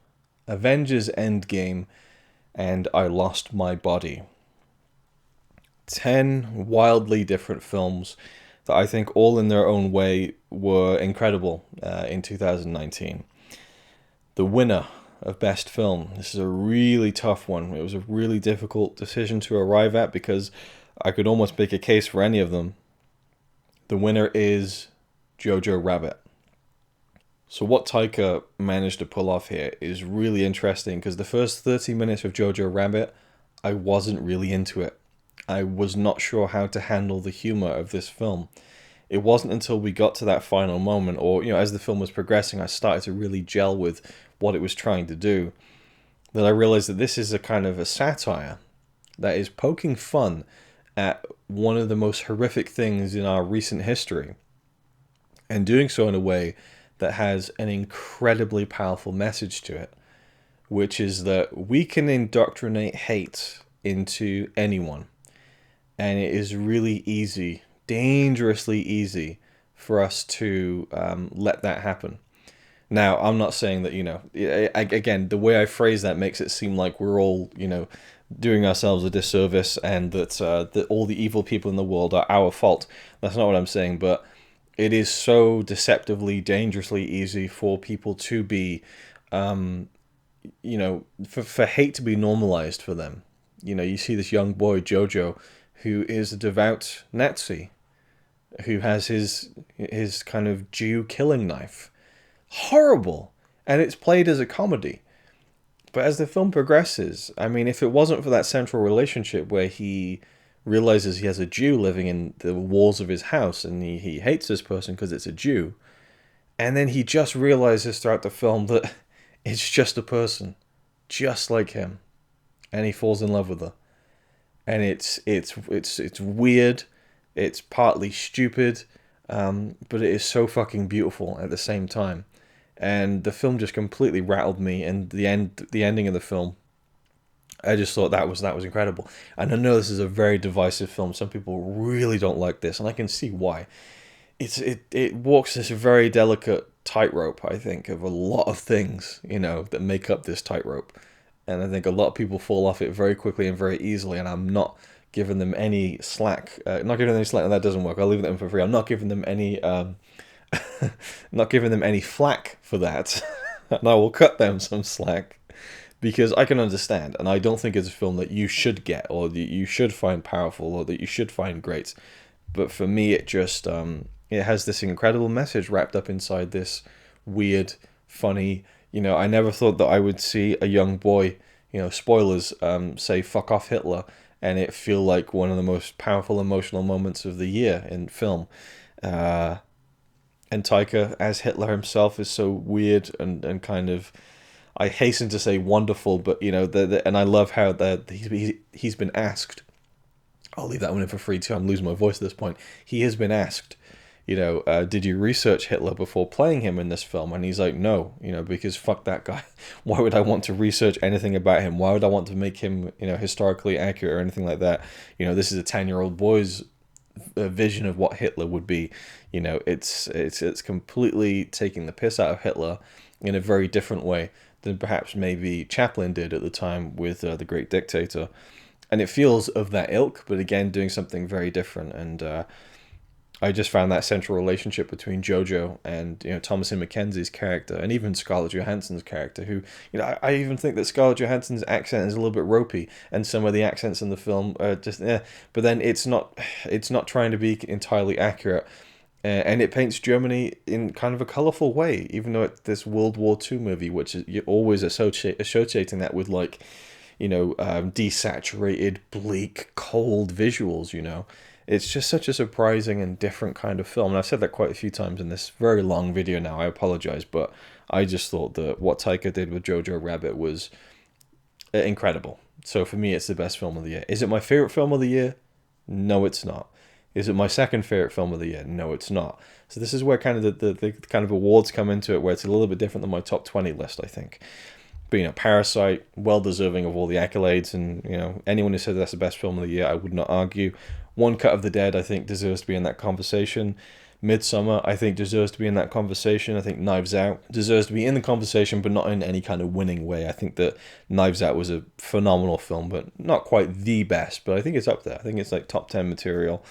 Avengers Endgame, and I Lost My Body. 10 wildly different films that I think all in their own way were incredible in 2019. The winner of Best Film. This is a really tough one. It was a really difficult decision to arrive at because I could almost make a case for any of them. The winner is Jojo Rabbit. So what Taika managed to pull off here is really interesting because the first 30 minutes of Jojo Rabbit, I wasn't really into it. I was not sure how to handle the humor of this film. It wasn't until we got to that final moment, or as the film was progressing, I started to really gel with what it was trying to do, that I realized that this is a kind of a satire that is poking fun at one of the most horrific things in our recent history, and doing so in a way that has an incredibly powerful message to it, which is that we can indoctrinate hate into anyone. And it is really easy, dangerously easy, for us to let that happen. Now, I'm not saying that, again, the way I phrase that makes it seem like we're all, doing ourselves a disservice and that all the evil people in the world are our fault. That's not what I'm saying, but it is so deceptively, dangerously easy for people to be, for hate to be normalized for them. You see this young boy, Jojo, who is a devout Nazi, who has his kind of Jew killing knife. Horrible! And it's played as a comedy. But as the film progresses, I mean, if it wasn't for that central relationship where he realizes he has a Jew living in the walls of his house and he hates this person because it's a Jew, and then he just realizes throughout the film that it's just a person, just like him, and he falls in love with her. And it's weird, it's partly stupid, but it is so fucking beautiful at the same time. And the film just completely rattled me, and the ending of the film, I just thought that was incredible. And I know this is a very divisive film. Some people really don't like this, and I can see why. It walks this very delicate tightrope, I think, of a lot of things, that make up this tightrope. And I think a lot of people fall off it very quickly and very easily, and I'm not giving them any slack. Not giving them any slack, and that doesn't work. I'll leave it to them for free. I'm not giving them any not giving them any flack for that. And I will cut them some slack because I can understand, and I don't think it's a film that you should get or that you should find powerful or that you should find great. But for me, it just it has this incredible message wrapped up inside this weird, funny. I never thought that I would see a young boy, spoilers, say "fuck off Hitler," and it feel like one of the most powerful emotional moments of the year in film. And Taika as Hitler himself is so weird and kind of, I hasten to say wonderful, but and I love how he's been asked. I'll leave that one in for free too. I'm losing my voice at this point. He has been asked, did you research Hitler before playing him in this film? And he's like, no, because fuck that guy. Why would I want to research anything about him? Why would I want to make him, historically accurate or anything like that? This is a 10-year-old boy's vision of what Hitler would be. It's completely taking the piss out of Hitler in a very different way than perhaps maybe Chaplin did at the time with The Great Dictator. And it feels of that ilk, but again, doing something very different. And I just found that central relationship between Jojo and Thomasin McKenzie's character, and even Scarlett Johansson's character, who I even think that Scarlett Johansson's accent is a little bit ropey, and some of the accents in the film are just but then it's not trying to be entirely accurate. And it paints Germany in kind of a colourful way, even though it's this World War II movie, which is you're always associating that with desaturated, bleak, cold visuals. It's just such a surprising and different kind of film. And I've said that quite a few times in this very long video now. I apologize, but I just thought that what Taika did with Jojo Rabbit was incredible. So for me, it's the best film of the year. Is it my favorite film of the year? No, it's not. Is it my second favorite film of the year? No, it's not. So this is where kind of the kind of awards come into it, where it's a little bit different than my top 20 list, I think. But Parasite, well deserving of all the accolades, and anyone who says that's the best film of the year, I would not argue. One Cut of the Dead, I think, deserves to be in that conversation. Midsummer, I think, deserves to be in that conversation. I think Knives Out deserves to be in the conversation, but not in any kind of winning way. I think that Knives Out was a phenomenal film, but not quite the best, but I think it's up there. I think it's like top 10 material.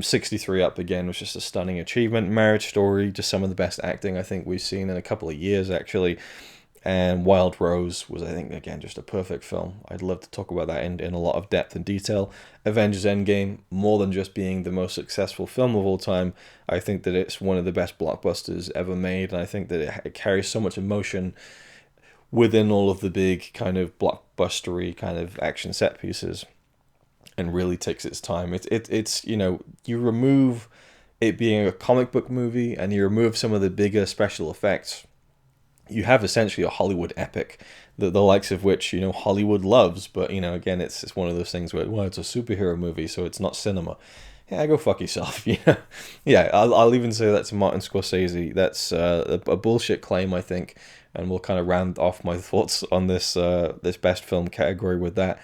63 Up, again, was just a stunning achievement. Marriage Story, just some of the best acting I think we've seen in a couple of years, actually. And Wild Rose was, I think, again, just a perfect film. I'd love to talk about that in a lot of depth and detail. Avengers Endgame, more than just being the most successful film of all time, I think that it's one of the best blockbusters ever made, and I think that it carries so much emotion within all of the big kind of blockbustery kind of action set pieces, and really takes its time. It's you remove it being a comic book movie, and you remove some of the bigger special effects, you have essentially a Hollywood epic, the likes of which Hollywood loves. But again, it's one of those things where, well, it's a superhero movie, so it's not cinema. Yeah, go fuck yourself. Yeah. I'll even say that to Martin Scorsese. That's a bullshit claim, I think, and we'll kind of round off my thoughts on this best film category with that.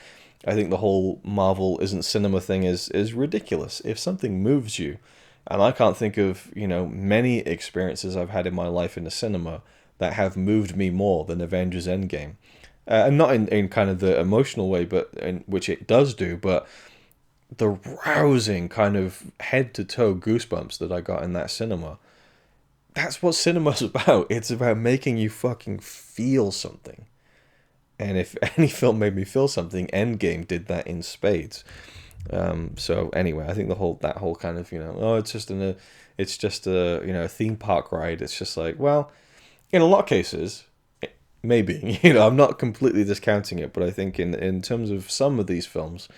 I think the whole Marvel isn't cinema thing is ridiculous. If something moves you, and I can't think of many experiences I've had in my life in the cinema that have moved me more than Avengers Endgame. And not in kind of the emotional way, but in which it does do, but the rousing kind of head-to-toe goosebumps that I got in that cinema. That's what cinema's about. It's about making you fucking feel something. And if any film made me feel something, Endgame did that in spades. So anyway, I think that whole kind of it's just a theme park ride. It's just like, well, in a lot of cases, maybe, I'm not completely discounting it, but I think in terms of some of these films,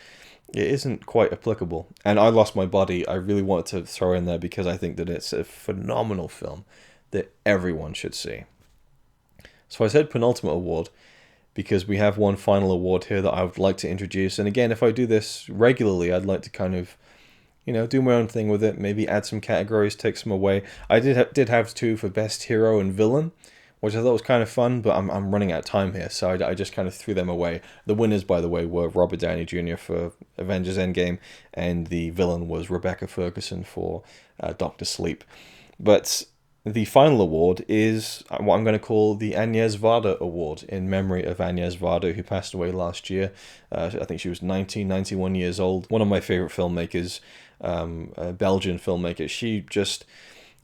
it isn't quite applicable. And I Lost My Body, I really wanted to throw in there because I think that it's a phenomenal film that everyone should see. So I said penultimate award because we have one final award here that I would like to introduce. And again, if I do this regularly, I'd like to kind of do my own thing with it, maybe add some categories, take some away. I did have two for best hero and villain, which I thought was kind of fun, but I'm running out of time here, so I just kind of threw them away. The winners, by the way, were Robert Downey Jr. for Avengers Endgame, and the villain was Rebecca Ferguson for Dr. Sleep. But the final award is what I'm going to call the Agnès Varda Award, in memory of Agnès Varda, who passed away last year. I think she was 91 years old. One of my favorite filmmakers, a Belgian filmmaker. She just,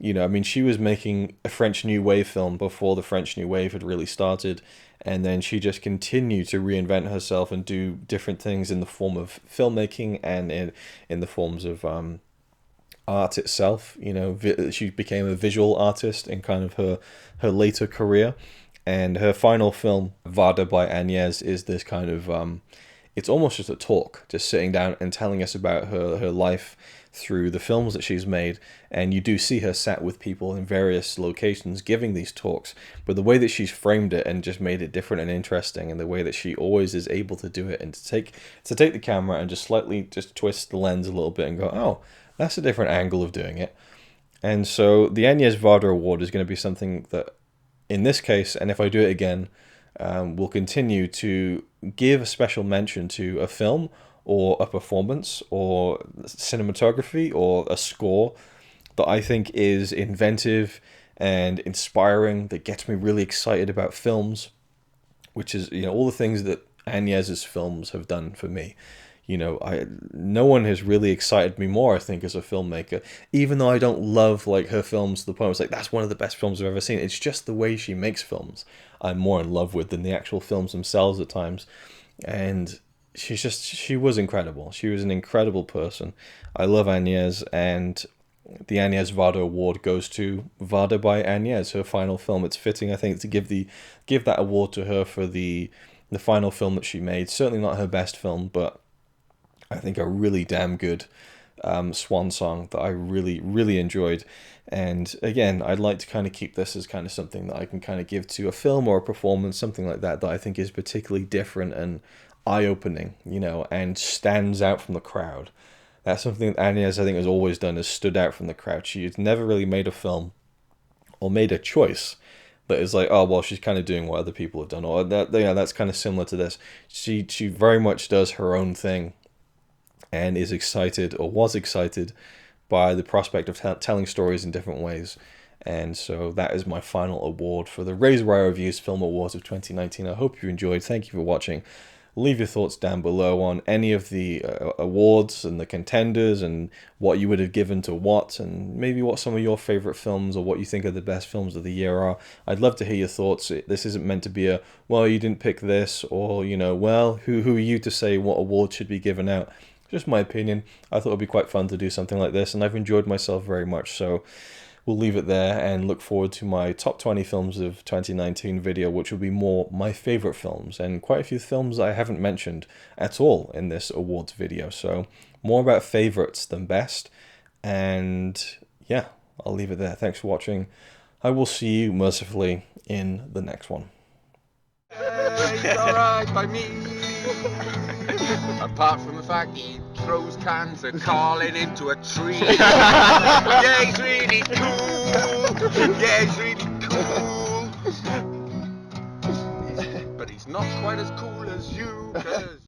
she was making a French New Wave film before the French New Wave had really started. And then she just continued to reinvent herself and do different things in the form of filmmaking and in the forms of art itself. She became a visual artist in kind of her later career, and her final film, Varda by Agnès, is this kind of it's almost just a talk, just sitting down and telling us about her life through the films that she's made. And you do see her sat with people in various locations giving these talks, but the way that she's framed it and just made it different and interesting, and the way that she always is able to do it, and to take the camera and just slightly just twist the lens a little bit and go, oh, that's a different angle of doing it. And so the Agnès Varda Award is going to be something that, in this case, and if I do it again, will continue to give a special mention to a film or a performance or cinematography or a score that I think is inventive and inspiring, that gets me really excited about films, which is, you know, all the things that Agnès' films have done for me. You know, no one has really excited me more, I think, as a filmmaker. Even though I don't love like her films to the point where it's like that's one of the best films I've ever seen. It's just the way she makes films I'm more in love with than the actual films themselves at times. And she was incredible. She was an incredible person. I love Agnès, and the Agnès Varda Award goes to Varda by Agnès, her final film. It's fitting, I think, to give that award to her for the final film that she made. Certainly not her best film, but I think a really damn good swan song that I really, really enjoyed. And again, I'd like to kind of keep this as kind of something that I can kind of give to a film or a performance, something like that, that I think is particularly different and eye-opening, you know, and stands out from the crowd. That's something that Agnès, I think, has always done, is stood out from the crowd. She has never really made a film or made a choice that is like, oh, well, she's kind of doing what other people have done, or that, you know, that's kind of similar to this. She very much does her own thing and is excited, or was excited, by the prospect of telling stories in different ways. And so that is my final award for the RazorwireReviews Film Awards of 2019. I hope you enjoyed. Thank you for watching. Leave your thoughts down below on any of the awards and the contenders and what you would have given to what, and maybe what some of your favorite films or what you think are the best films of the year are. I'd love to hear your thoughts. This isn't meant to be a, well, you didn't pick this, or, you know, well, who are you to say what award should be given out? Just my opinion. I thought it would be quite fun to do something like this, and I've enjoyed myself very much. So we'll leave it there and look forward to my top 20 films of 2019 video, which will be more my favorite films, and quite a few films I haven't mentioned at all in this awards video. So more about favorites than best. And yeah, I'll leave it there. Thanks for watching. I will see you mercifully in the next one. It's alright by me. Apart from the fact he throws cans of Carlin into a tree. Yeah, he's really cool. Yeah, he's really cool. But he's not quite as cool as you.